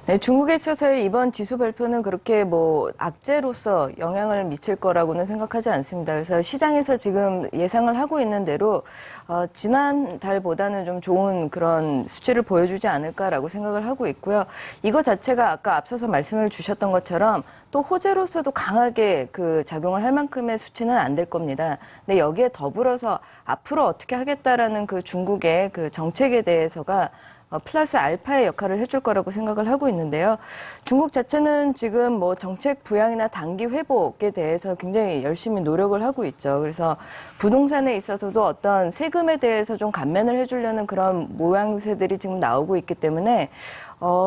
네, 중국에 있어서의 이번 지수 발표는 그렇게 뭐 악재로서 영향을 미칠 거라고는 생각하지 않습니다. 그래서 시장에서 지금 예상을 하고 있는 대로 지난달보다는 좀 좋은 그런 수치를 보여주지 않을까라고 생각을 하고 있고요. 이거 자체가 아까 앞서서 말씀을 주셨던 것처럼 또 호재로서도 강하게 그 작용을 할 만큼의 수치는 안 될 겁니다. 근데 여기에 더불어서 앞으로 어떻게 하겠다라는 그 중국의 그 정책에 대해서가 플러스 알파의 역할을 해줄 거라고 생각을 하고 있는데요. 중국 자체는 지금 뭐 정책 부양이나 단기 회복에 대해서 굉장히 열심히 노력을 하고 있죠. 그래서 부동산에 있어서도 어떤 세금에 대해서 좀 감면을 해주려는 그런 모양새들이 지금 나오고 있기 때문에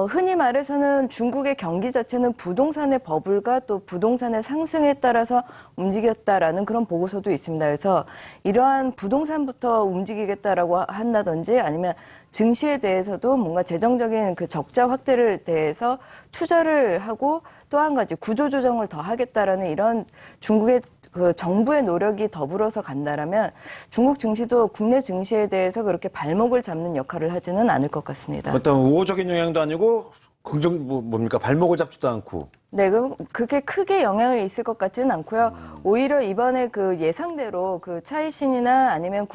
흔히 말해서는 중국의 경기 자체는 부동산의 버블과 또 부동산의 상승에 따라서 움직였다라는 그런 보고서도 있습니다. 그래서 이러한 부동산부터 움직이겠다라고 한다든지 아니면 증시에 대해서도 뭔가 재정적인 그 적자 확대를 대해서 투자를 하고 또 한 가지 구조조정을 더 하겠다라는 이런 중국의 그 정부의 노력이 더불어서 간다라면 중국 증시도 국내 증시에 대해서 그렇게 발목을 잡는 역할을 하지는 않을 것 같습니다. 어떤 우호적인 영향도 아니고 뭡니까? 발목을 잡지도 않고. 네, 그게 크게 영향을 있을 것 같지는 않고요. 오히려 이번에 그 예상대로 그 차이신이나 아니면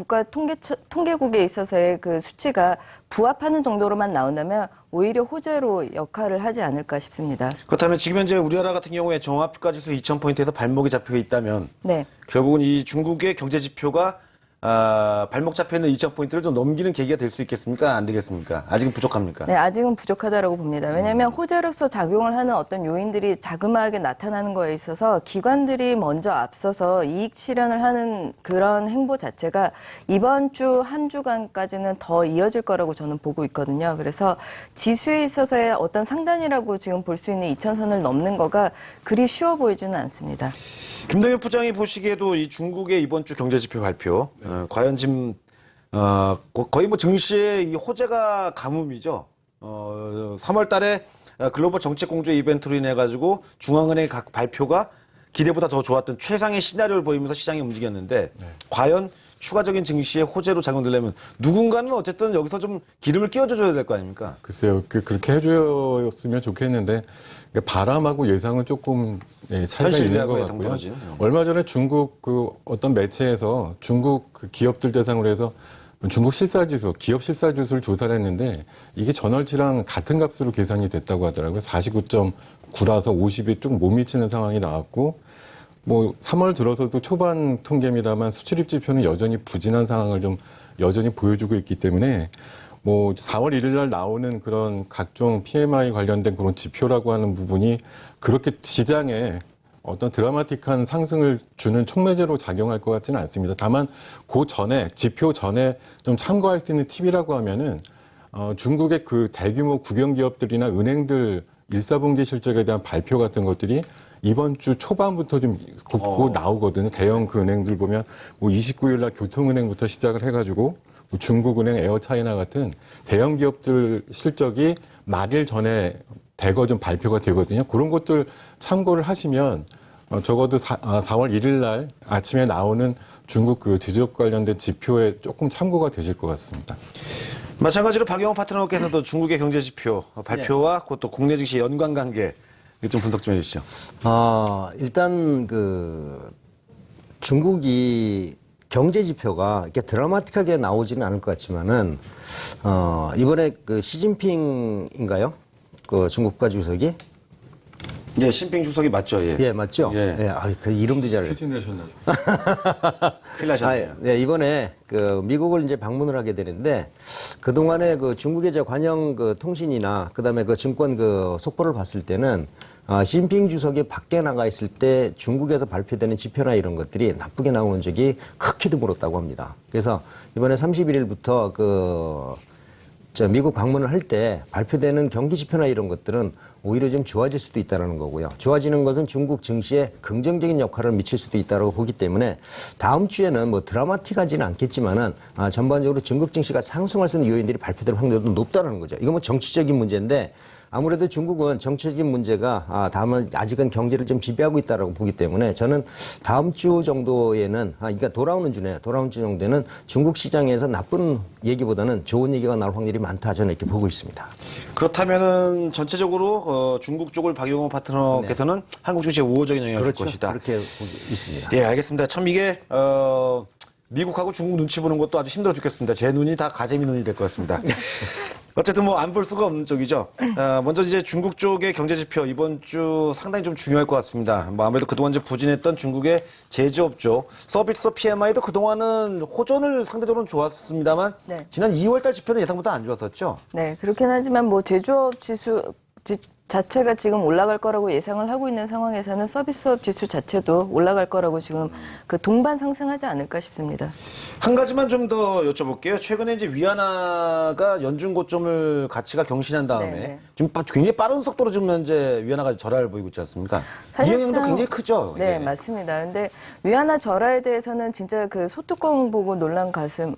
통계국에 있어서의 그 수치가 부합하는 정도로만 나온다면 오히려 호재로 역할을 하지 않을까 싶습니다. 그렇다면 지금 현재 우리나라 같은 경우에 종합주가지수 2,000포인트에서 발목이 잡혀 있다면 네. 결국은 이 중국의 경제 지표가 발목 잡혀 있는 2,000포인트를 좀 넘기는 계기가 될 수 있겠습니까? 안 되겠습니까? 아직은 부족합니까? 네, 아직은 부족하다라고 봅니다. 왜냐하면 호재로서 작용을 하는 어떤 요인들이 자그마하게 나타나는 거에 있어서 기관들이 먼저 앞서서 이익 실현을 하는 그런 행보 자체가 이번 주 한 주간까지는 더 이어질 거라고 저는 보고 있거든요. 그래서 지수에 있어서의 어떤 상단이라고 지금 볼 수 있는 2,000선을 넘는 거가 그리 쉬워 보이지는 않습니다. 김동현 부장이 보시기에도 이 중국의 이번 주 경제지표 발표, 과연 지금, 거의 뭐 증시의 이 호재가 가뭄이죠. 3월 달에 글로벌 정책 공조 이벤트로 인해가지고 중앙은행 각 발표가 기대보다 더 좋았던 최상의 시나리오를 보이면서 시장이 움직였는데, 과연 추가적인 증시의 호재로 작용되려면 누군가는 어쨌든 여기서 좀 기름을 끼워줘야 될 거 아닙니까? 글쎄요, 그렇게 해줬으면 좋겠는데 바람하고 예상은 조금 차이가 있는 것 같고요. 얼마 전에 중국 그 어떤 매체에서 중국 그 기업들 대상으로 해서 중국 실사지수, 기업 실사지수를 조사를 했는데 이게 전월치랑 같은 값으로 계산이 됐다고 하더라고요. 49.9라서 50이 좀 못 미치는 상황이 나왔고 뭐 3월 들어서도 초반 통계입니다만 수출입 지표는 여전히 부진한 상황을 좀 여전히 보여주고 있기 때문에 뭐 4월 1일 날 나오는 그런 각종 PMI 관련된 그런 지표라고 하는 부분이 그렇게 시장에 어떤 드라마틱한 상승을 주는 촉매제로 작용할 것 같지는 않습니다. 다만 그 전에 지표 전에 좀 참고할 수 있는 팁이라고 하면은 중국의 그 대규모 국영 기업들이나 은행들 1사분기 실적에 대한 발표 같은 것들이 이번 주 초반부터 좀 곧 나오거든요. 대형 그 은행들 보면 뭐 29일 날 교통은행부터 시작을 해가지고 뭐 중국은행, 에어차이나 같은 대형 기업들 실적이 말일 전에 대거 좀 발표가 되거든요. 그런 것들 참고를 하시면 적어도 4월 1일 날 아침에 나오는 중국 그 지적 관련된 지표에 조금 참고가 되실 것 같습니다. 마찬가지로 박영호 파트너께서도 중국의 경제지표 발표와 그것도 국내 증시 연관 관계 좀 분석 좀 해주시죠. 일단 중국이 경제 지표가 이렇게 드라마틱하게 나오지는 않을 것 같지만은 이번에 그 시진핑인가요? 그 중국 국가주석이 예, 신핑 주석이 맞죠? 예. 예, 맞죠? 예. 예, 그 이름도 잘. 퀴즈 내셨나요? 큰일 나셨네요. 네, 이번에 그 미국을 이제 방문을 하게 되는데 그동안에 그 중국의 저 관영 그 통신이나 그다음에 그 증권 그 속보를 봤을 때는 시진핑 주석이 밖에 나가 있을 때 중국에서 발표되는 지표나 이런 것들이 나쁘게 나오는 적이 극히 드물었다고 합니다. 그래서 이번에 31일부터 미국 방문을 할 때 발표되는 경기 지표나 이런 것들은 오히려 좀 좋아질 수도 있다는 거고요. 좋아지는 것은 중국 증시에 긍정적인 역할을 미칠 수도 있다고 보기 때문에 다음 주에는 뭐 드라마틱하지는 않겠지만은 전반적으로 중국 증시가 상승할 수 있는 요인들이 발표될 확률도 높다는 거죠. 이건 뭐 정치적인 문제인데 아무래도 중국은 정치적인 문제가 다음은 아직은 경제를 좀 지배하고 있다라고 보기 때문에 저는 다음 주 정도에는 그러니까 돌아오는 주 정도에는 중국 시장에서 나쁜 얘기보다는 좋은 얘기가 나올 확률이 많다 저는 이렇게 보고 있습니다. 그렇다면은 전체적으로 중국 쪽을 박용호 파트너께서는 한국 증시에 우호적인 영향을 줄 것이다. 그렇게 보고 있습니다. 예, 알겠습니다. 참 이게 미국하고 중국 눈치 보는 것도 아주 힘들어 죽겠습니다. 제 눈이 다 가재미 눈이 될 것 같습니다. 어쨌든 뭐 안 볼 수가 없는 쪽이죠. 먼저 이제 중국 쪽의 경제 지표 이번 주 상당히 좀 중요할 것 같습니다. 뭐 아무래도 그동안 이제 부진했던 중국의 제조업 쪽 서비스 PMI도 그동안은 호전을 상대적으로 좋았습니다만 네. 지난 2월달 지표는 예상보다 안 좋았었죠. 네, 그렇긴 하지만 뭐 제조업 지수 자체가 지금 올라갈 거라고 예상을 하고 있는 상황에서는 서비스업 지수 자체도 올라갈 거라고 지금 그 동반 상승하지 않을까 싶습니다. 한 가지만 좀 더 여쭤볼게요. 최근에 이제 위안화가 연중 고점을 가치가 경신한 다음에 네네. 지금 굉장히 빠른 속도로 지금 현재 위안화가 절하를 보이고 있지 않습니까? 이 영향도 굉장히 크죠. 네, 예. 맞습니다. 근데 위안화 절하에 대해서는 진짜 그 소뚜껑 보고 놀란 가슴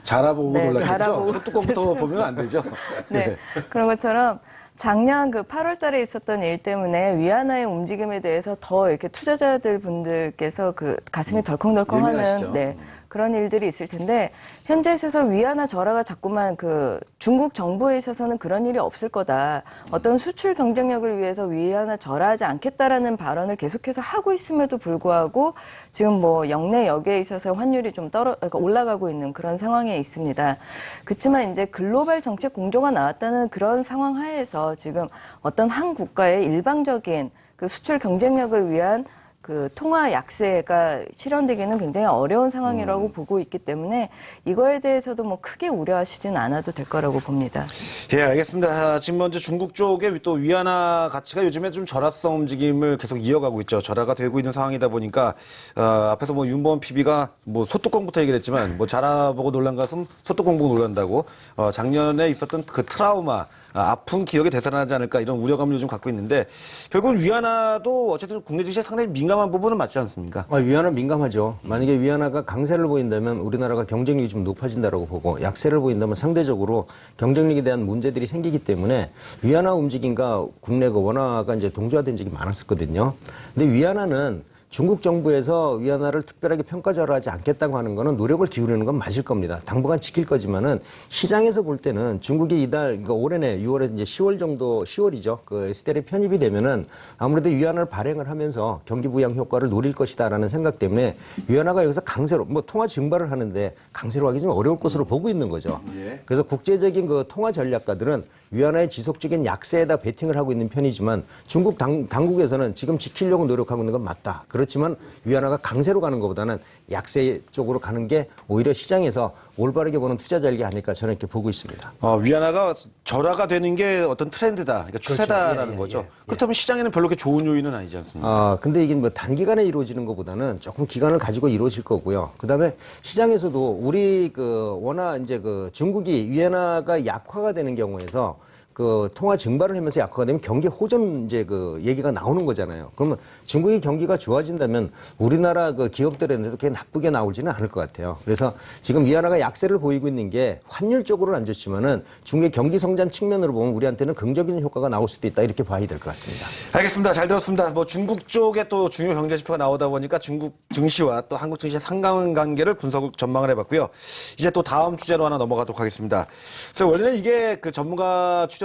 자라보고 네, 놀라셨죠? 자라보고. 뚜껑부터 보면 안 되죠. 네, 그런 것처럼 작년 그 8월 달에 있었던 일 때문에 위안화의 움직임에 대해서 더 이렇게 투자자들 분들께서 그 가슴이 덜컹덜컹 예민하시죠. 하는 네, 그런 일들이 있을 텐데 현재 있어서 위안화 절하가 자꾸만 그 중국 정부에 있어서는 그런 일이 없을 거다. 어떤 수출 경쟁력을 위해서 위안화 절하하지 않겠다라는 발언을 계속해서 하고 있음에도 불구하고 지금 뭐 영내 역에 있어서 환율이 좀 그러니까 올라가고 있는 그런 상황에 있습니다. 그렇지만 이제 글로벌 정책 공조가 나왔다는 그런 상황 하에서 지금 어떤 한 국가의 일방적인 그 수출 경쟁력을 위한 그 통화 약세가 실현되기는 굉장히 어려운 상황이라고 보고 있기 때문에 이거에 대해서도 뭐 크게 우려하시진 않아도 될 거라고 봅니다. 예, 알겠습니다. 지금 먼저 중국 쪽에 또 위안화 가치가 요즘에 좀 절하성 움직임을 계속 이어가고 있죠. 절하가 되고 있는 상황이다 보니까 앞에서 뭐 윤보원 PB가 뭐 소뚜껑부터 얘기를 했지만 뭐 자라보고 놀란 가슴 소뚜껑 보고 놀란다고 작년에 있었던 그 트라우마 아픈 기억이 되살아나지 않을까 이런 우려감을 요즘 갖고 있는데 결국은 위안화도 어쨌든 국내 증시에 상당히 민감한 부분은 맞지 않습니까? 위안화 민감하죠. 만약에 위안화가 강세를 보인다면 우리나라가 경쟁력이 좀 높아진다고 보고 약세를 보인다면 상대적으로 경쟁력에 대한 문제들이 생기기 때문에 위안화 움직임과 국내 그 원화가 이제 동조화된 적이 많았었거든요. 근데 위안화는 중국 정부에서 위안화를 특별하게 평가절하하지 않겠다고 하는 거는 노력을 기울이는 건 맞을 겁니다. 당분간 지킬 거지만은 시장에서 볼 때는 중국이 이달, 그러니까 올해내 6월에 이제 10월 정도, 10월이죠. 그 SDR에 편입이 되면은 아무래도 위안화를 발행을 하면서 경기 부양 효과를 노릴 것이다라는 생각 때문에 위안화가 여기서 강세로, 뭐 통화 증발을 하는데 강세로 하기 좀 어려울 것으로 보고 있는 거죠. 예. 그래서 국제적인 그 통화 전략가들은 위안화의 지속적인 약세에다 베팅을 하고 있는 편이지만 중국 당국에서는 지금 지키려고 노력하고 있는 건 맞다. 그렇지만 위안화가 강세로 가는 것보다는 약세 쪽으로 가는 게 오히려 시장에서 올바르게 보는 투자 전략이 아닐까 저는 이렇게 보고 있습니다. 위안화가 절하가 되는 게 어떤 트렌드다, 그러니까 추세다라는 거죠. 그렇다면 시장에는 별로 그렇게 좋은 요인은 아니지 않습니까? 근데 이게 뭐 단기간에 이루어지는 것보다는 조금 기간을 가지고 이루어질 거고요. 그 다음에 시장에서도 우리 워낙 이제 중국이 위안화가 약화가 되는 경우에서 그 통화 증발을 하면서 약화가 되면 경기 호전 이제 얘기가 나오는 거잖아요. 그러면 중국의 경기가 좋아진다면 우리나라 기업들한테도 그게 나쁘게 나오지는 않을 것 같아요. 그래서 지금 위안화가 약세를 보이고 있는 게 환율적으로는 안 좋지만은 중국의 경기 성장 측면으로 보면 우리한테는 긍정적인 효과가 나올 수도 있다 이렇게 봐야 될 것 같습니다. 알겠습니다. 잘 들었습니다. 뭐 중국 쪽에 또 중요 경제 지표가 나오다 보니까 중국 증시와 또 한국 증시의 상관관계를 분석 전망을 해봤고요. 이제 또 다음 주제로 하나 넘어가도록 하겠습니다. 그래서 원래는 이게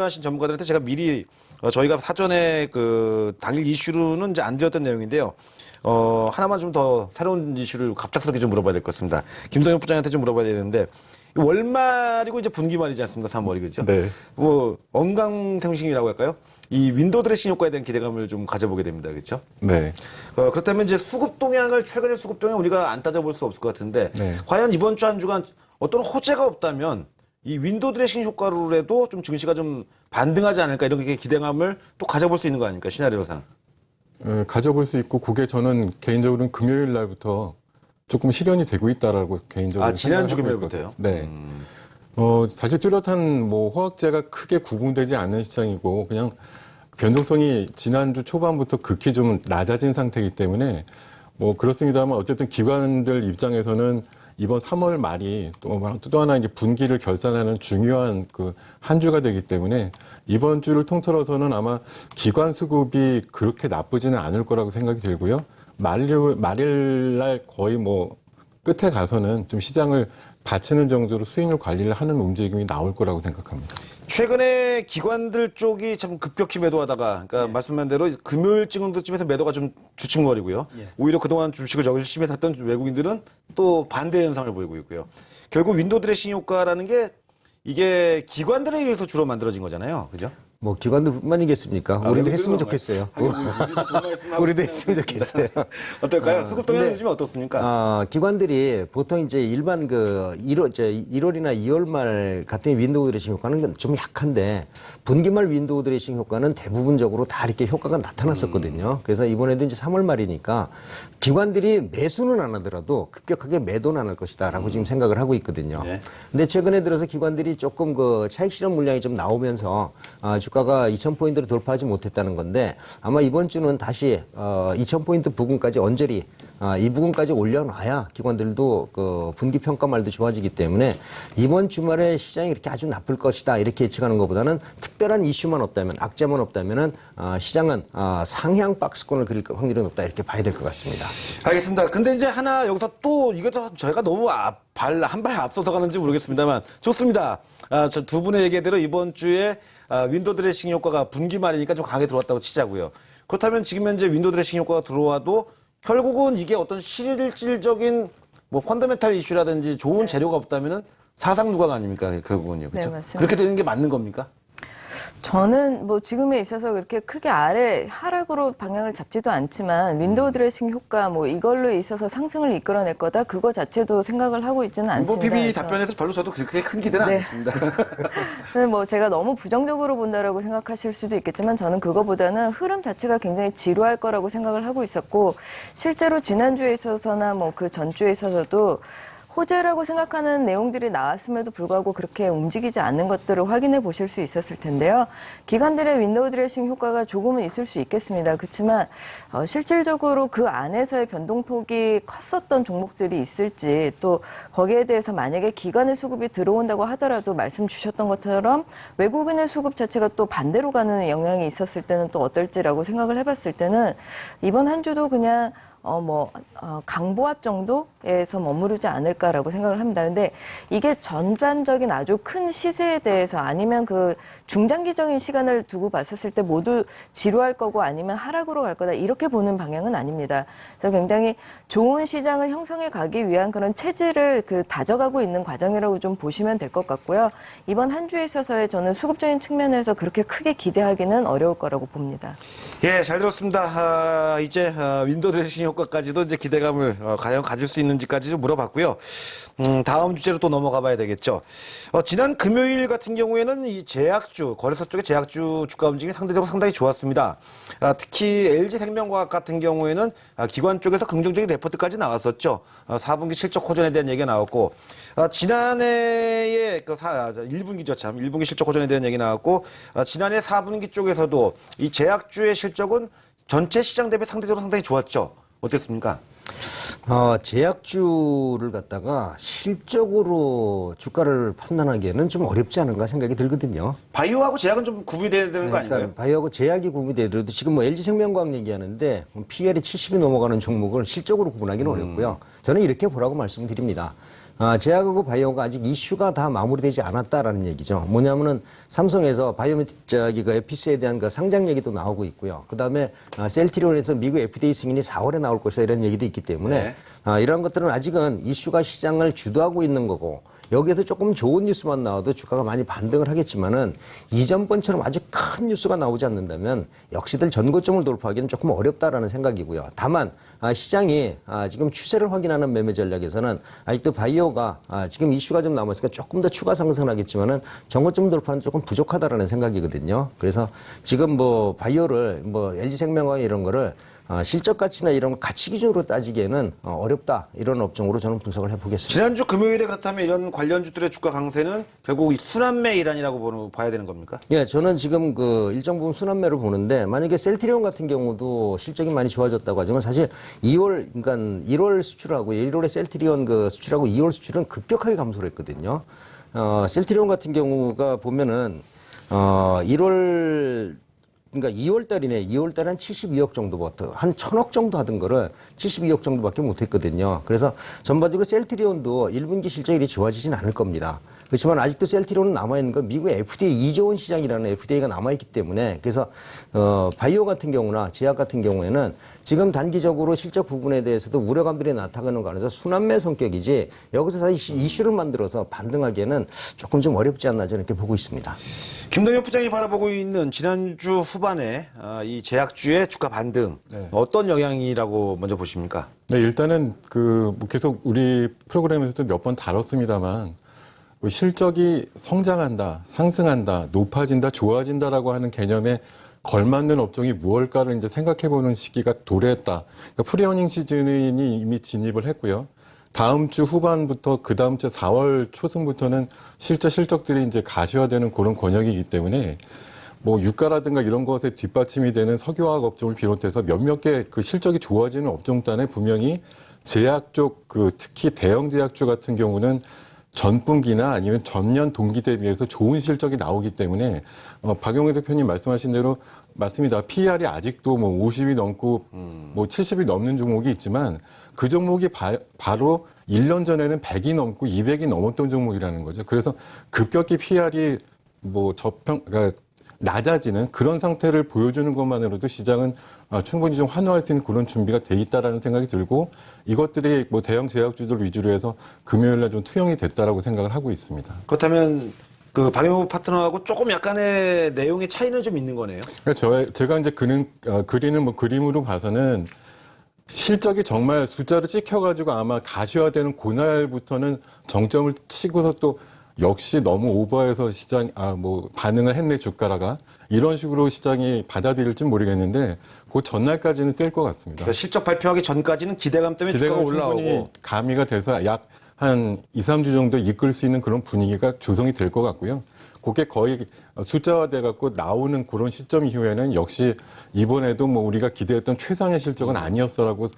출연하신 전문가들한테 제가 미리 저희가 사전에 당일 이슈로는 이제 안 드렸던 내용인데요. 하나만 좀 더 새로운 이슈를 갑작스럽게 좀 물어봐야 될 것 같습니다. 김성현 부장한테 좀 물어봐야 되는데 월말이고 이제 분기말이지 않습니까? 3월이 그죠? 네. 뭐 언강생심이라고 할까요? 이 윈도우 드레싱 효과에 대한 기대감을 좀 가져보게 됩니다. 그렇죠? 네. 그렇다면 이제 수급 동향을 최근의 수급 동향 우리가 안 따져볼 수 없을 것 같은데 네. 과연 이번 주 한 주간 어떤 호재가 없다면 이 윈도우 드레싱 효과로라도 좀 증시가 좀 반등하지 않을까 이런 게 기대감을 또 가져볼 수 있는 거 아닙니까? 시나리오상. 가져볼 수 있고 그게 저는 개인적으로는 금요일 날부터 조금 실현이 되고 있다라고 개인적으로 지난주 생각하고 금요일부터요? 있거든요. 네. 사실 뚜렷한 뭐 호황제가 크게 구분되지 않는 시장이고 그냥 변동성이 지난주 초반부터 극히 좀 낮아진 상태이기 때문에 뭐 그렇습니다만 어쨌든 기관들 입장에서는 이번 3월 말이 또 하나 이제 분기를 결산하는 중요한 그 한 주가 되기 때문에 이번 주를 통틀어서는 아마 기관 수급이 그렇게 나쁘지는 않을 거라고 생각이 들고요. 말일날 거의 뭐 끝에 가서는 좀 시장을 받치는 정도로 수익률 관리를 하는 움직임이 나올 거라고 생각합니다. 최근에 기관들 쪽이 참 급격히 매도하다가, 그러니까 말씀한 대로 금요일 정도쯤에서 매도가 좀 주춤거리고요. 오히려 그동안 주식을 열심히 샀던 외국인들은 또 반대 현상을 보이고 있고요. 결국 윈도우 드레싱 효과라는 게 이게 기관들에 의해서 주로 만들어진 거잖아요. 그죠? 뭐 기관들뿐만이겠습니까? 우리도 했으면 좋겠어요. 우리도 했으면 좋겠어요. 어떨까요? 수급 동향 요즘에 어떻습니까? 기관들이 보통 이제 일반 그 1월이나 2월 말 같은 윈도우 드레싱 효과는 좀 약한데 분기말 윈도우 드레싱 효과는 대부분적으로 다 이렇게 효과가 나타났었거든요. 그래서 이번에도 이제 3월 말이니까 기관들이 매수는 안 하더라도 급격하게 매도는 안 할 것이다라고 지금 생각을 하고 있거든요. 네. 근데 최근에 들어서 기관들이 조금 그 차익 실현 물량이 좀 나오면서 주가가 2,000포인트를 돌파하지 못했다는 건데 아마 이번 주는 다시 2,000포인트 부근까지 언저리 이 부분까지 올려놔야 기관들도 그 분기 평가말도 좋아지기 때문에 이번 주말에 시장이 이렇게 아주 나쁠 것이다 이렇게 예측하는 것보다는 특별한 이슈만 없다면 악재만 없다면은 시장은 상향 박스권을 그릴 확률이 높다 이렇게 봐야 될 것 같습니다. 알겠습니다. 근데 이제 하나 여기서 또 이것도 저희가 너무 한 발 앞서서 가는지 모르겠습니다만 좋습니다. 저 두 분의 얘기대로 이번 주에 윈도우 드레싱 효과가 분기 말이니까 좀 강하게 들어왔다고 치자고요. 그렇다면 지금 현재 윈도우 드레싱 효과가 들어와도 결국은 이게 어떤 실질적인 뭐 펀더멘탈 이슈라든지 좋은 재료가 없다면은 사상 누각 아닙니까? 결국은요. 그렇죠? 네, 맞습니다. 그렇게 되는 게 맞는 겁니까? 저는 뭐 지금에 있어서 그렇게 크게 아래 하락으로 방향을 잡지도 않지만 윈도우 드레싱 효과 뭐 이걸로 있어서 상승을 이끌어낼 거다 그거 자체도 생각을 하고 있지는 이번 않습니다. PB 그래서 답변에서 별로 저도 그렇게 큰 기대는 네. 안 했습니다. 근데 뭐 제가 너무 부정적으로 본다라고 생각하실 수도 있겠지만 저는 그거보다는 흐름 자체가 굉장히 지루할 거라고 생각을 하고 있었고 실제로 지난주에 있어서나 뭐 그 전주에 있어서도 호재라고 생각하는 내용들이 나왔음에도 불구하고 그렇게 움직이지 않는 것들을 확인해 보실 수 있었을 텐데요. 기관들의 윈도우 드레싱 효과가 조금은 있을 수 있겠습니다. 그렇지만 실질적으로 그 안에서의 변동폭이 컸었던 종목들이 있을지 또 거기에 대해서 만약에 기관의 수급이 들어온다고 하더라도 말씀 주셨던 것처럼 외국인의 수급 자체가 또 반대로 가는 영향이 있었을 때는 또 어떨지라고 생각을 해봤을 때는 이번 한 주도 그냥 강보합 정도에서 머무르지 않을까라고 생각을 합니다. 근데 이게 전반적인 아주 큰 시세에 대해서 아니면 그 중장기적인 시간을 두고 봤었을 때 모두 지루할 거고 아니면 하락으로 갈 거다 이렇게 보는 방향은 아닙니다. 그래서 굉장히 좋은 시장을 형성해 가기 위한 그런 체질을 다져가고 있는 과정이라고 좀 보시면 될 것 같고요. 이번 한 주에 있어서의 저는 수급적인 측면에서 그렇게 크게 기대하기는 어려울 거라고 봅니다. 예, 잘 들었습니다. 이제 윈도우 드레싱 효과까지도 이제 기대감을 과연 가질 수 있는지까지 좀 물어봤고요. 다음 주제로 또 넘어가 봐야 되겠죠. 지난 금요일 같은 경우에는 이 제약주, 거래소 쪽의 제약주 주가 움직임이 상대적으로 상당히 좋았습니다. 특히 LG생명과학 같은 경우에는 기관 쪽에서 긍정적인 레포트까지 나왔었죠. 4분기 실적 호전에 대한 얘기가 나왔고, 지난해에 1분기죠 참, 1분기 실적 호전에 대한 얘기 나왔고, 지난해 4분기 쪽에서도 이 제약주의 실적은 전체 시장 대비 상대적으로 상당히 좋았죠. 어땠습니까? 제약주를 갖다가 실적으로 주가를 판단하기에는 좀 어렵지 않은가 생각이 들거든요. 바이오하고 제약은 좀 구분이 돼야 되는 거 아닌가요? 바이오하고 제약이 구분이 되더라도 지금 뭐 LG생명과학 얘기하는데 PL이 70이 넘어가는 종목을 실적으로 구분하기는 어렵고요. 저는 이렇게 보라고 말씀드립니다. 제약하고 바이오가 아직 이슈가 다 마무리되지 않았다라는 얘기죠. 뭐냐면은 삼성에서 바이오메틱 그 에피스에 대한 그 상장 얘기도 나오고 있고요. 그다음에 셀트리온에서 미국 FDA 승인이 4월에 나올 것이다 이런 얘기도 있기 때문에 이러한 것들은 아직은 이슈가 시장을 주도하고 있는 거고 여기에서 조금 좋은 뉴스만 나와도 주가가 많이 반등을 하겠지만은 이전번처럼 아주 큰 뉴스가 나오지 않는다면 역시들 전고점을 돌파하기는 조금 어렵다라는 생각이고요. 다만 시장이 지금 추세를 확인하는 매매 전략에서는 아직도 바이오가 지금 이슈가 좀 남았으니까 조금 더 추가 상승하겠지만은 전고점 돌파는 조금 부족하다라는 생각이거든요. 그래서 지금 뭐 바이오를 뭐 LG생명과 이런 거를 실적 가치나 이런 가치 기준으로 따지기에는 어렵다 이런 업종으로 저는 분석을 해보겠습니다. 지난주 금요일에 그렇다면 이런 관련주들의 주가 강세는 결국 이 순환매 일환이라고 봐야 되는 겁니까? 예, 저는 지금 그 일정 부분 순환매로 보는데 만약에 셀트리온 같은 경우도 실적이 많이 좋아졌다고 하지만 사실 2월 그러니까 1월 수출하고 1월에 셀트리온 그 수출하고 2월 수출은 급격하게 감소를 했거든요. 셀트리온 같은 경우가 보면은 1월 그러니까 2월 달이네. 2월 달에 한 72억 정도부터 한 1,000억 정도 하던 거를 72억 정도밖에 못 했거든요. 그래서 전반적으로 셀트리온도 1분기 실적이 이리 좋아지진 않을 겁니다. 그렇지만 아직도 셀트리온은 남아있는 건 미국의 FDA 2조 원 시장이라는 FDA가 남아있기 때문에 그래서 바이오 같은 경우나 제약 같은 경우에는 지금 단기적으로 실적 부분에 대해서도 우려감들이 나타나는 거 안에서 순환매 성격이지 여기서 다시 이슈를 만들어서 반등하기에는 조금 좀 어렵지 않나 저는 이렇게 보고 있습니다. 김동현 부장이 바라보고 있는 지난주 후반에 이 제약주의 주가 반등 어떤 영향이라고 먼저 보십니까? 네, 일단은 뭐 계속 우리 프로그램에서도 몇 번 다뤘습니다만 실적이 성장한다, 상승한다, 높아진다, 좋아진다라고 하는 개념에 걸맞는 업종이 무엇일까를 이제 생각해보는 시기가 도래했다. 그러니까 프리어닝 시즌이 이미 진입을 했고요. 다음 주 후반부터 그 다음 주 4월 초순부터는 실적들이 이제 가시화되는 그런 권역이기 때문에 뭐 유가라든가 이런 것에 뒷받침이 되는 석유화학 업종을 비롯해서 몇몇 개 그 실적이 좋아지는 업종단에 분명히 제약 쪽 특히 대형 제약주 같은 경우는 전분기나 아니면 전년 동기 대비해서 좋은 실적이 나오기 때문에 박용희 대표님 말씀하신 대로 맞습니다. PER이 아직도 뭐 50이 넘고 뭐 70이 넘는 종목이 있지만 그 종목이 바로 1년 전에는 100이 넘고 200이 넘었던 종목이라는 거죠. 그래서 급격히 PER이 뭐 그러니까 낮아지는 그런 상태를 보여주는 것만으로도 시장은 충분히 좀 환호할 수 있는 그런 준비가 돼 있다라는 생각이 들고 이것들이 뭐 대형 제약주들 위주로 해서 금요일 날 좀 투영이 됐다라고 생각을 하고 있습니다. 그렇다면 그 박영호 파트너하고 조금 약간의 내용의 차이는 좀 있는 거네요. 그러니까 제가 이제 그리는 뭐 그림으로 봐서는 실적이 정말 숫자로 찍혀가지고 아마 가시화되는 그날부터는 정점을 치고서 또 역시 너무 오버해서 시장 뭐 반응을 했네 주가라가 이런 식으로 시장이 받아들일지 모르겠는데 그 전날까지는 셀 것 같습니다. 그러니까 실적 발표하기 전까지는 기대감 때문에 주가가 올라오고 충분히 가미가 돼서 약 한 2, 3주 정도 이끌 수 있는 그런 분위기가 조성이 될 것 같고요. 그게 거의 숫자화돼 갖고 나오는 그런 시점 이후에는 역시 이번에도 뭐 우리가 기대했던 최상의 실적은 아니었어라고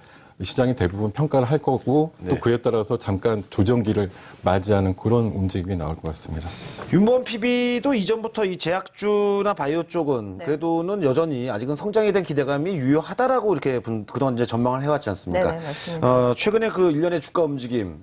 시장이 대부분 평가를 할 거고 또 그에 따라서 잠깐 조정기를 맞이하는 그런 움직임이 나올 것 같습니다. 윤보원 PB도 이전부터 이 제약주나 바이오 쪽은 그래도는 여전히 아직은 성장에 대한 기대감이 유효하다라고 이렇게 그동안 이제 전망을 해왔지 않습니까? 네, 맞습니다. 최근에 그 일련의 주가 움직임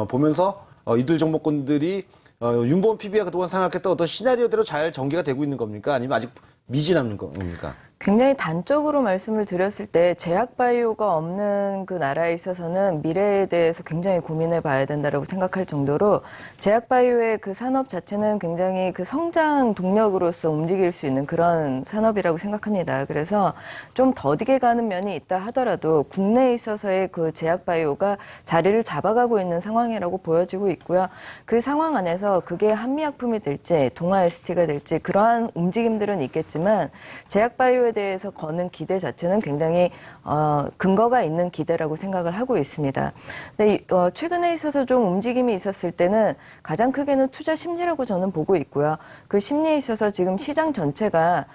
보면서 이들 종목군들이 윤보원 PB가 그동안 생각했던 어떤 시나리오대로 잘 전개가 되고 있는 겁니까? 아니면 아직 미진한 겁니까? 굉장히 단적으로 말씀을 드렸을 때 제약 바이오가 없는 그 나라에 있어서는 미래에 대해서 굉장히 고민해 봐야 된다라고 생각할 정도로 제약 바이오의 그 산업 자체는 굉장히 그 성장 동력으로서 움직일 수 있는 그런 산업이라고 생각합니다. 그래서 좀 더디게 가는 면이 있다 하더라도 국내에 있어서의 그 제약 바이오가 자리를 잡아가고 있는 상황이라고 보여지고 있고요. 그 상황 안에서 그게 한미약품이 될지 동아 ST가 될지 그러한 움직임들은 있겠지만 제약 바이오에 대해서 거는 기대 자체는 굉장히 근거가 있는 기대라고 생각을 하고 있습니다. 근데 최근에 있어서 좀 움직임이 있었을 때는 가장 크게는 투자 심리라고 저는 보고 있고요. 그 심리에 있어서 지금 시장 전체가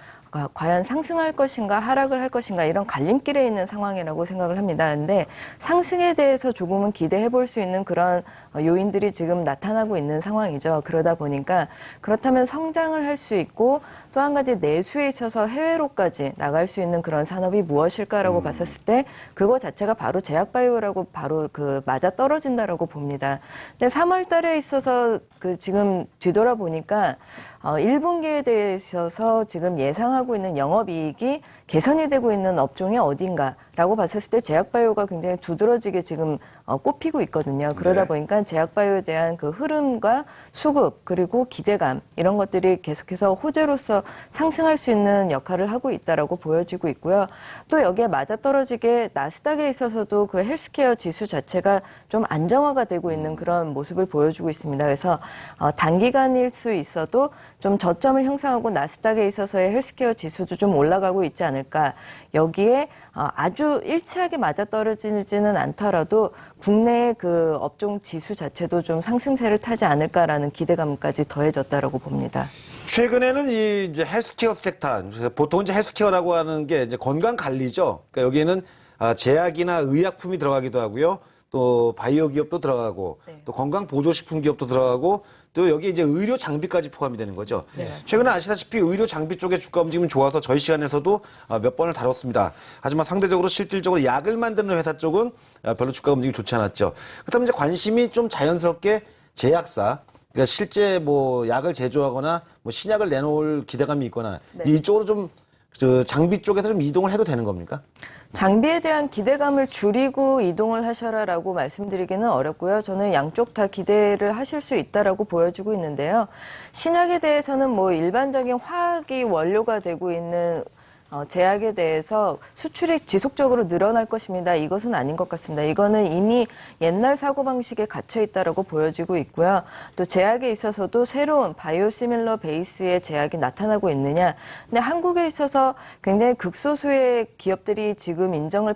과연 상승할 것인가 하락을 할 것인가 이런 갈림길에 있는 상황이라고 생각을 합니다. 근데 상승에 대해서 조금은 기대해 볼 수 있는 그런 요인들이 지금 나타나고 있는 상황이죠. 그러다 보니까 그렇다면 성장을 할 수 있고 또 한 가지 내수에 있어서 해외로까지 나갈 수 있는 그런 산업이 무엇일까라고 봤었을 때 그거 자체가 바로 제약바이오라고 바로 그 맞아 떨어진다라고 봅니다. 근데 3월 달에 있어서 그 지금 뒤돌아보니까 1분기에 대해서 지금 예상하고 있는 영업이익이 개선이 되고 있는 업종이 어딘가라고 봤었을 때 제약바이오가 굉장히 두드러지게 지금 꼽히고 있거든요. 그러다 보니까 제약바이오에 대한 그 흐름과 수급 그리고 기대감 이런 것들이 계속해서 호재로서 상승할 수 있는 역할을 하고 있다라고 보여지고 있고요. 또 여기에 맞아떨어지게 나스닥에 있어서도 그 헬스케어 지수 자체가 좀 안정화가 되고 있는 그런 모습을 보여주고 있습니다. 그래서 단기간일 수 있어도 좀 저점을 형성하고 나스닥에 있어서의 헬스케어 지수도 좀 올라가고 있지 않을까. 여기에 아주 일치하게 맞아떨어지지는 않더라도 국내의 그 업종 지수 자체도 좀 상승세를 타지 않을까라는 기대감까지 더해졌다라고 봅니다. 최근에는 이 이제 헬스케어 섹터, 보통 이제 헬스케어라고 하는 게 이제 건강 관리죠. 그러니까 여기에는 제약이나 의약품이 들어가기도 하고요. 또 바이오 기업도 들어가고 또 건강 보조식품 기업도 들어가고 또 여기 이제 의료 장비까지 포함이 되는 거죠. 최근에 아시다시피 의료 장비 쪽의 주가 움직임이 좋아서 저희 시간에서도 몇 번을 다뤘습니다. 하지만 상대적으로 실질적으로 약을 만드는 회사 쪽은 별로 주가 움직임이 좋지 않았죠. 그렇다면 이제 관심이 좀 자연스럽게 제약사, 그러니까 실제 뭐 약을 제조하거나 뭐 신약을 내놓을 기대감이 있거나 이쪽으로 좀 장비 쪽에서 좀 이동을 해도 되는 겁니까? 장비에 대한 기대감을 줄이고 이동을 하셔라라고 말씀드리기는 어렵고요. 저는 양쪽 다 기대를 하실 수 있다라고 보여지고 있는데요. 신약에 대해서는 뭐 일반적인 화학이 원료가 되고 있는 제약에 대해서 수출이 지속적으로 늘어날 것입니다. 이것은 아닌 것 같습니다. 이거는 이미 옛날 사고방식에 갇혀 있다라고 보여지고 있고요. 또 제약에 있어서도 새로운 바이오시밀러 베이스의 제약이 나타나고 있느냐. 근데 한국에 있어서 굉장히 극소수의 기업들이 지금 인정을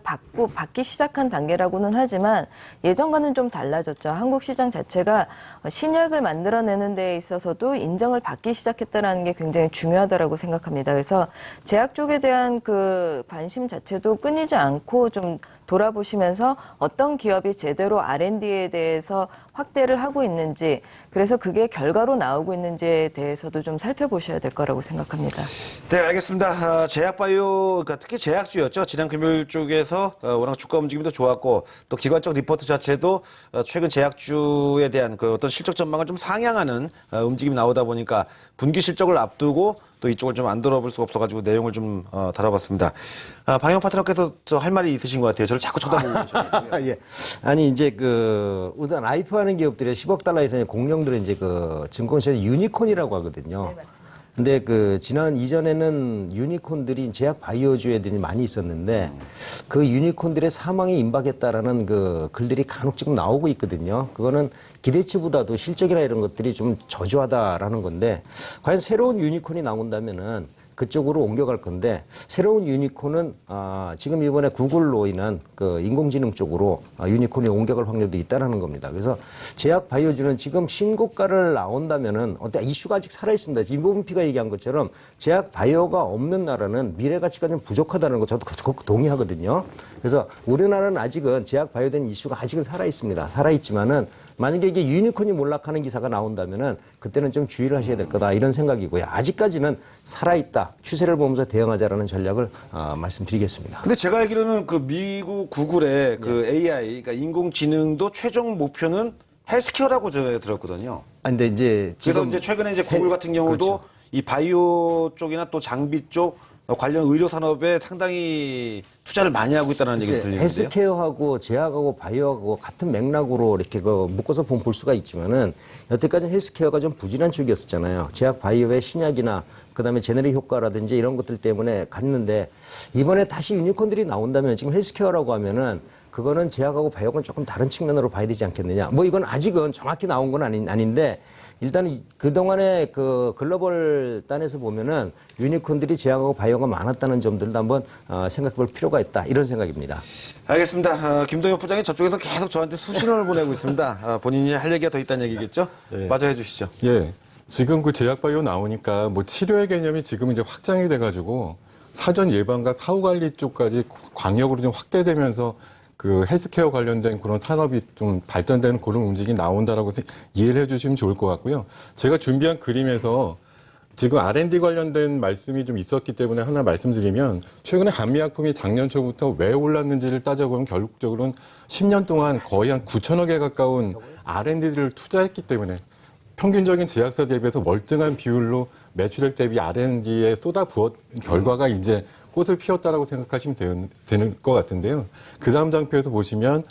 받기 시작한 단계라고는 하지만 예전과는 좀 달라졌죠. 한국 시장 자체가 신약을 만들어내는 데 있어서도 인정을 받기 시작했다는 게 굉장히 중요하다라고 생각합니다. 그래서 제약 쪽에 대한 그 관심 자체도 끊이지 않고 좀 돌아보시면서 어떤 기업이 제대로 R&D에 대해서 확대를 하고 있는지 그래서 그게 결과로 나오고 있는지에 대해서도 좀 살펴보셔야 될 거라고 생각합니다. 네, 알겠습니다. 제약바이오, 그러니까 특히 제약주였죠. 지난 금요일 쪽에서 워낙 주가 움직임도 좋았고 또 기관적 리포트 자체도 최근 제약주에 대한 그 어떤 실적 전망을 좀 상향하는 움직임이 나오다 보니까 분기 실적을 앞두고 또 이쪽을 좀 안 돌아볼 수가 없어가지고 내용을 좀 다뤄봤습니다. 방영 파트너께서 할 말이 있으신 것 같아요. 저를 자꾸 쳐다보고 계셔요. 예. 아니 이제 그 우선 IPO하는 기업들의 10억 달러 이상의 공룡들은 이제 그 증권시장 유니콘이라고 하거든요. 네, 맞습니다. 근데 그 지난 이전에는 유니콘들이 제약 바이오주에들이 많이 있었는데 그 유니콘들의 사망이 임박했다라는 그 글들이 간혹 지금 나오고 있거든요. 그거는 기대치보다도 실적이나 이런 것들이 좀 저조하다라는 건데 과연 새로운 유니콘이 나온다면은 그쪽으로 옮겨갈 건데 새로운 유니콘은 지금 이번에 구글로 인한 그 인공지능 쪽으로 유니콘이 옮겨갈 확률도 있다라는 겁니다. 그래서 제약 바이오주는 지금 신고가를 나온다면은 어때 이슈가 아직 살아 있습니다. 임보빈피가 얘기한 것처럼 제약 바이오가 없는 나라는 미래 가치가 좀 부족하다는 거 저도 적극 동의하거든요. 그래서 우리나라는 아직은 제약 바이오된 이슈가 아직은 살아 있습니다. 살아 있지만은 만약에 이게 유니콘이 몰락하는 기사가 나온다면은 그때는 좀 주의를 하셔야 될 거다 이런 생각이고요. 아직까지는 살아 있다. 추세를 보면서 대응하자라는 전략을 말씀드리겠습니다. 근데 제가 알기로는 그 미국 구글의 그 AI, 그러니까 인공지능도 최종 목표는 헬스케어라고 제가 들었거든요. 근데 이제 그래서 지금 이제 최근에 이제 구글 같은 경우도 그렇죠. 이 바이오 쪽이나 또 장비 쪽 관련 의료 산업에 상당히 투자를 많이 하고 있다는 얘기를 들리는데요. 헬스케어하고 제약하고 바이오하고 같은 맥락으로 이렇게 그 묶어서 볼 수가 있지만은 여태까지 헬스케어가 좀 부진한 쪽이었었잖아요. 제약 바이오의 신약이나 그다음에 제네릭 효과라든지 이런 것들 때문에 갔는데 이번에 다시 유니콘들이 나온다면 지금 헬스케어라고 하면은 그거는 제약하고 바이오는 조금 다른 측면으로 봐야 되지 않겠느냐. 뭐 이건 아직은 정확히 나온 건 아닌데 일단 그동안에 그 글로벌 단에서 보면은 유니콘들이 제약하고 바이오가 많았다는 점들도 한번 생각해 볼 필요가 있다. 이런 생각입니다. 알겠습니다. 김동엽 부장이 저쪽에서 계속 저한테 수신호를 보내고 있습니다. 본인이 할 얘기가 더 있다는 얘기겠죠? 네. 마저 해주시죠. 예. 지금 그 제약바이오 나오니까 뭐 치료의 개념이 지금 이제 확장이 돼가지고 사전 예방과 사후 관리 쪽까지 광역으로 좀 확대되면서 그 헬스케어 관련된 그런 산업이 좀 발전되는 그런 움직임이 나온다라고 이해를 해주시면 좋을 것 같고요. 제가 준비한 그림에서 지금 R&D 관련된 말씀이 좀 있었기 때문에 하나 말씀드리면 최근에 한미약품이 작년 초부터 왜 올랐는지를 따져보면 결국적으로는 10년 동안 거의 한 9천억에 가까운 R&D를 투자했기 때문에 평균적인 제약사 대비해서 멀쩡한 비율로 매출액 대비 R&D에 쏟아부은 결과가 이제 꽃을 피웠다라고 생각하시면 되는 것 같은데요. 그 다음 장표에서 보시면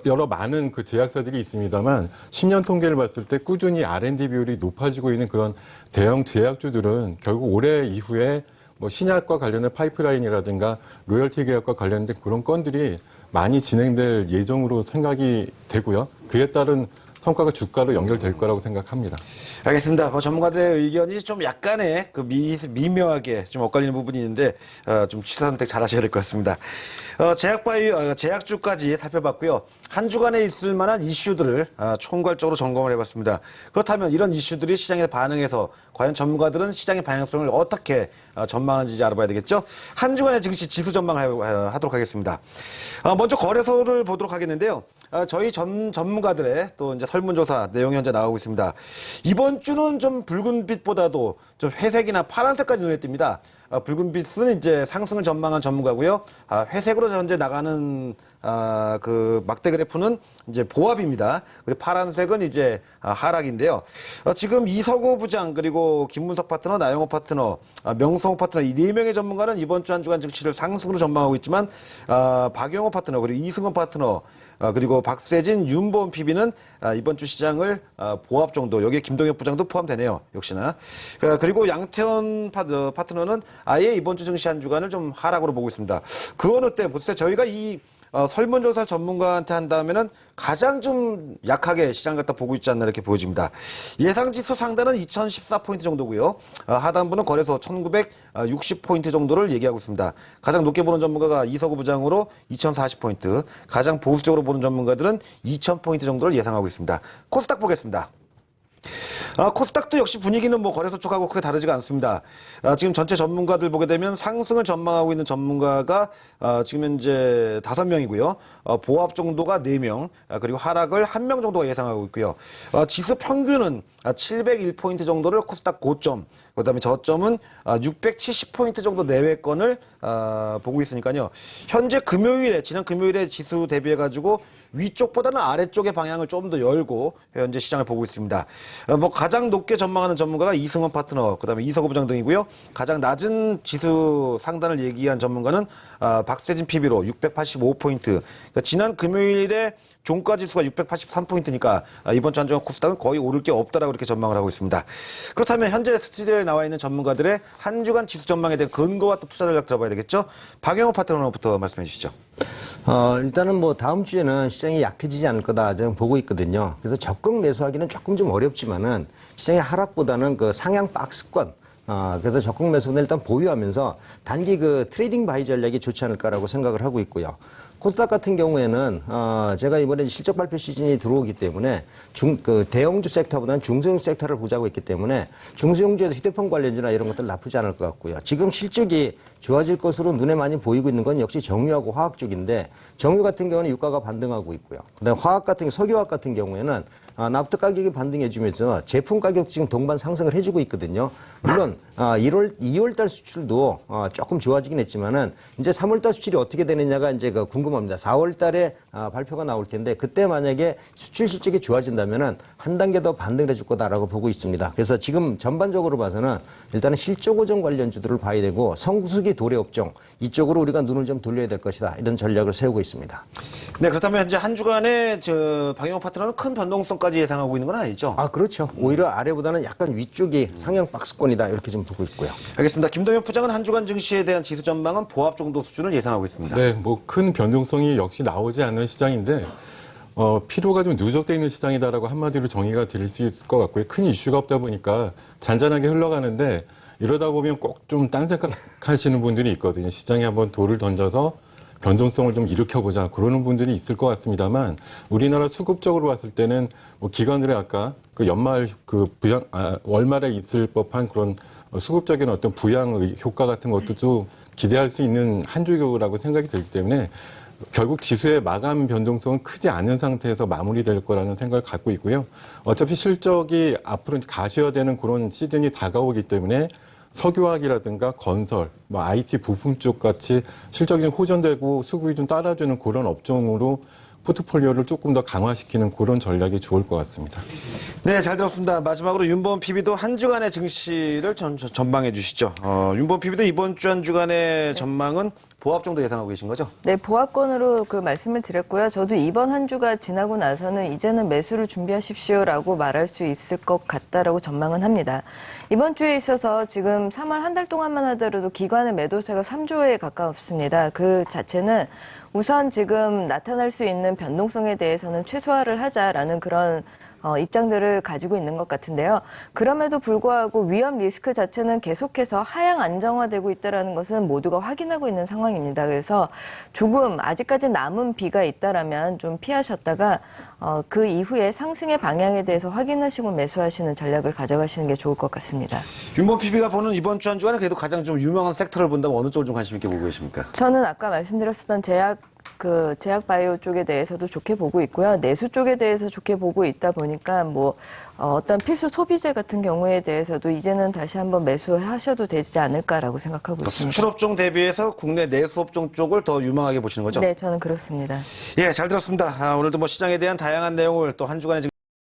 여러 많은 그 제약사들이 있습니다만 10년 통계를 봤을 때 꾸준히 R&D 비율이 높아지고 있는 그런 대형 제약주들은 결국 올해 이후에 뭐 신약과 관련된 파이프라인이라든가 로열티 계약과 관련된 그런 건들이 많이 진행될 예정으로 생각이 되고요. 그에 따른 성과가 주가로 연결될 거라고 생각합니다. 알겠습니다. 뭐 전문가들의 의견이 좀 약간의 그 미묘하게 좀 엇갈리는 부분이 있는데 좀 취사 선택 잘 하셔야 될 것 같습니다. 제약주까지 살펴봤고요. 한 주간에 있을 만한 이슈들을 총괄적으로 점검을 해봤습니다. 그렇다면 이런 이슈들이 시장에 반응해서 과연 전문가들은 시장의 방향성을 어떻게 전망하는지 알아봐야 되겠죠. 한 주간의 증시 지수 전망을 하도록 하겠습니다. 먼저 거래소를 보도록 하겠는데요. 저희 전문가들의 또 이제 설문조사 내용이 현재 나오고 있습니다. 이번 주는 좀 붉은빛보다도 좀 회색이나 파란색까지 눈에 띕니다. 붉은빛은 이제 상승을 전망한 전문가고요. 회색으로 현재 나가는 그 막대 그래프는 이제 보합입니다. 그리고 파란색은 이제 하락인데요. 지금 이석우 부장 그리고 김문석 파트너, 나영호 파트너, 명성호 파트너 이 네 명의 전문가는 이번 주 한 주간 증시를 상승으로 전망하고 있지만 박영호 파트너 그리고 이승원 파트너 그리고 박세진, 윤보은 PB는 이번 주 시장을 보합 정도, 여기에 김동엽 부장도 포함되네요. 역시나. 그리고 양태원 파트너는 아예 이번 주 증시 한 주간을 좀 하락으로 보고 있습니다. 그 어느 때 보세요. 저희가 이 설문조사 전문가한테 한다면은 가장 좀 약하게 시장 갖다 보고 있지 않나 이렇게 보여집니다. 예상지수 상단은 2014포인트 정도고요. 하단부는 거래소 1960포인트 정도를 얘기하고 있습니다. 가장 높게 보는 전문가가 이석우 부장으로 2040포인트, 가장 보수적으로 보는 전문가들은 2000포인트 정도를 예상하고 있습니다. 코스닥 보겠습니다. 코스닥도 역시 분위기는 뭐 거래소 쪽하고 크게 다르지가 않습니다. 지금 전체 전문가들 보게 되면 상승을 전망하고 있는 전문가가 지금 현재 5명이고요. 보합 정도가 4명, 그리고 하락을 1명 정도가 예상하고 있고요. 지수 평균은 701포인트 정도를 코스닥 고점, 그다음에 저점은 670포인트 정도 내외권을 보고 있으니까요. 현재 지난 금요일에 지수 대비해가지고 위쪽보다는 아래쪽의 방향을 좀 더 열고 현재 시장을 보고 있습니다. 뭐 가장 높게 전망하는 전문가가 이승원 파트너, 그다음에 이석우 부장 등이고요. 가장 낮은 지수 상단을 얘기한 전문가는 박세진 PB로 685포인트. 그러니까 지난 금요일에 종가 지수가 683포인트니까 이번 주 한 주간 코스닥은 거의 오를 게 없다라고 이렇게 전망을 하고 있습니다. 그렇다면 현재 스튜디오에 나와 있는 전문가들의 한 주간 지수 전망에 대한 근거와 또 투자 전략 들어봐야 되겠죠. 박영호 파트너부터 말씀해 주시죠. 일단은 뭐 다음 주에는 시장이 약해지지 않을 거다 저는 보고 있거든요. 그래서 적극 매수하기는 조금 좀 어렵지만은 시장의 하락보다는 그 상향 박스권 그래서 적극 매수는 일단 보유하면서 단기 그 트레이딩 바이 전략이 좋지 않을까라고 생각을 하고 있고요. 코스닥 같은 경우에는 제가 이번에 실적 발표 시즌이 들어오기 때문에 대형주 섹터보다는 중소형 섹터를 보자고 했기 때문에 중소형주에서 휴대폰 관련주나 이런 것들 나쁘지 않을 것 같고요. 지금 실적이 좋아질 것으로 눈에 많이 보이고 있는 건 역시 정유하고 화학 쪽인데 정유 같은 경우는 유가가 반등하고 있고요. 그다음에 화학 같은 석유화학 같은 경우에는 나프타 가격이 반등해주면서 제품 가격 지금 동반 상승을 해주고 있거든요. 물론 2월달 수출도 조금 좋아지긴 했지만은 이제 3월달 수출이 어떻게 되느냐가 이제 궁금합니다. 4월달에 발표가 나올 텐데 그때 만약에 수출 실적이 좋아진다면은 한 단계 더 반등을 해줄 거다라고 보고 있습니다. 그래서 지금 전반적으로 봐서는 일단은 실적 오전 관련주들을 봐야 되고 성수기 도래업종 이쪽으로 우리가 눈을 좀 돌려야 될 것이다 이런 전략을 세우고 있습니다. 네, 그렇다면 현재 한 주간에 박영호 파트너는 큰 변동성까지 예상하고 있는 건 아니죠? 그렇죠. 오히려 아래보다는 약간 위쪽이 상향 박스권이다 이렇게 좀 보고 있고요. 알겠습니다. 김동엽 부장은 한 주간 증시에 대한 지수 전망은 보합 정도 수준을 예상하고 있습니다. 네, 뭐 큰 변동성이 역시 나오지 않는 시장인데 피로가 좀 누적돼 있는 시장이다라고 한마디로 정의가 드릴 수 있을 것 같고요. 큰 이슈가 없다 보니까 잔잔하게 흘러가는데 이러다 보면 꼭 좀 딴 생각하시는 분들이 있거든요. 시장에 한번 돌을 던져서 변동성을 좀 일으켜보자 그러는 분들이 있을 것 같습니다만 우리나라 수급적으로 봤을 때는 뭐 기관들의 아까 그 연말 그 월말에 있을 법한 그런 수급적인 어떤 부양 효과 같은 것도 기대할 수 있는 한 주라고 생각이 들기 때문에 결국 지수의 마감 변동성은 크지 않은 상태에서 마무리될 거라는 생각을 갖고 있고요. 어차피 실적이 앞으로 가셔야 되는 그런 시즌이 다가오기 때문에 석유화학이라든가 건설, 뭐 IT 부품 쪽 같이 실적이 좀 호전되고 수급이 좀 따라주는 그런 업종으로 포트폴리오를 조금 더 강화시키는 그런 전략이 좋을 것 같습니다. 네, 잘 들었습니다. 마지막으로 윤보원 PB도 한 주간의 증시를 전망해 주시죠. 윤보원 PB도 이번 주 한 주간의 전망은 보합 정도 예상하고 계신 거죠? 네, 보합권으로 그 말씀을 드렸고요. 저도 이번 한 주가 지나고 나서는 이제는 매수를 준비하십시오라고 말할 수 있을 것 같다라고 전망은 합니다. 이번 주에 있어서 지금 3월 한 달 동안만 하더라도 기관의 매도세가 3조에 가깝습니다. 그 자체는 우선 지금 나타날 수 있는 변동성에 대해서는 최소화를 하자라는 그런 입장들을 가지고 있는 것 같은데요. 그럼에도 불구하고 위험 리스크 자체는 계속해서 하향 안정화되고 있다는 것은 모두가 확인하고 있는 상황입니다. 그래서 조금 아직까지 남은 비가 있다라면 좀 피하셨다가 그 이후에 상승의 방향에 대해서 확인하시고 매수하시는 전략을 가져가시는 게 좋을 것 같습니다. 윤보원 PB가 보는 이번 주 한 주간에 그래도 가장 좀 유명한 섹터를 본다면 어느 쪽을 좀 관심 있게 보고 계십니까? 저는 아까 말씀드렸었던 제약 바이오 쪽에 대해서도 좋게 보고 있고요. 내수 쪽에 대해서 좋게 보고 있다 보니까 어떤 필수 소비재 같은 경우에 대해서도 이제는 다시 한번 매수하셔도 되지 않을까라고 생각하고 있습니다. 수출업종 대비해서 국내 내수업종 쪽을 더 유망하게 보시는 거죠? 네, 저는 그렇습니다. 예, 잘 들었습니다. 오늘도 뭐 시장에 대한 다양한 내용을 또 한 주간의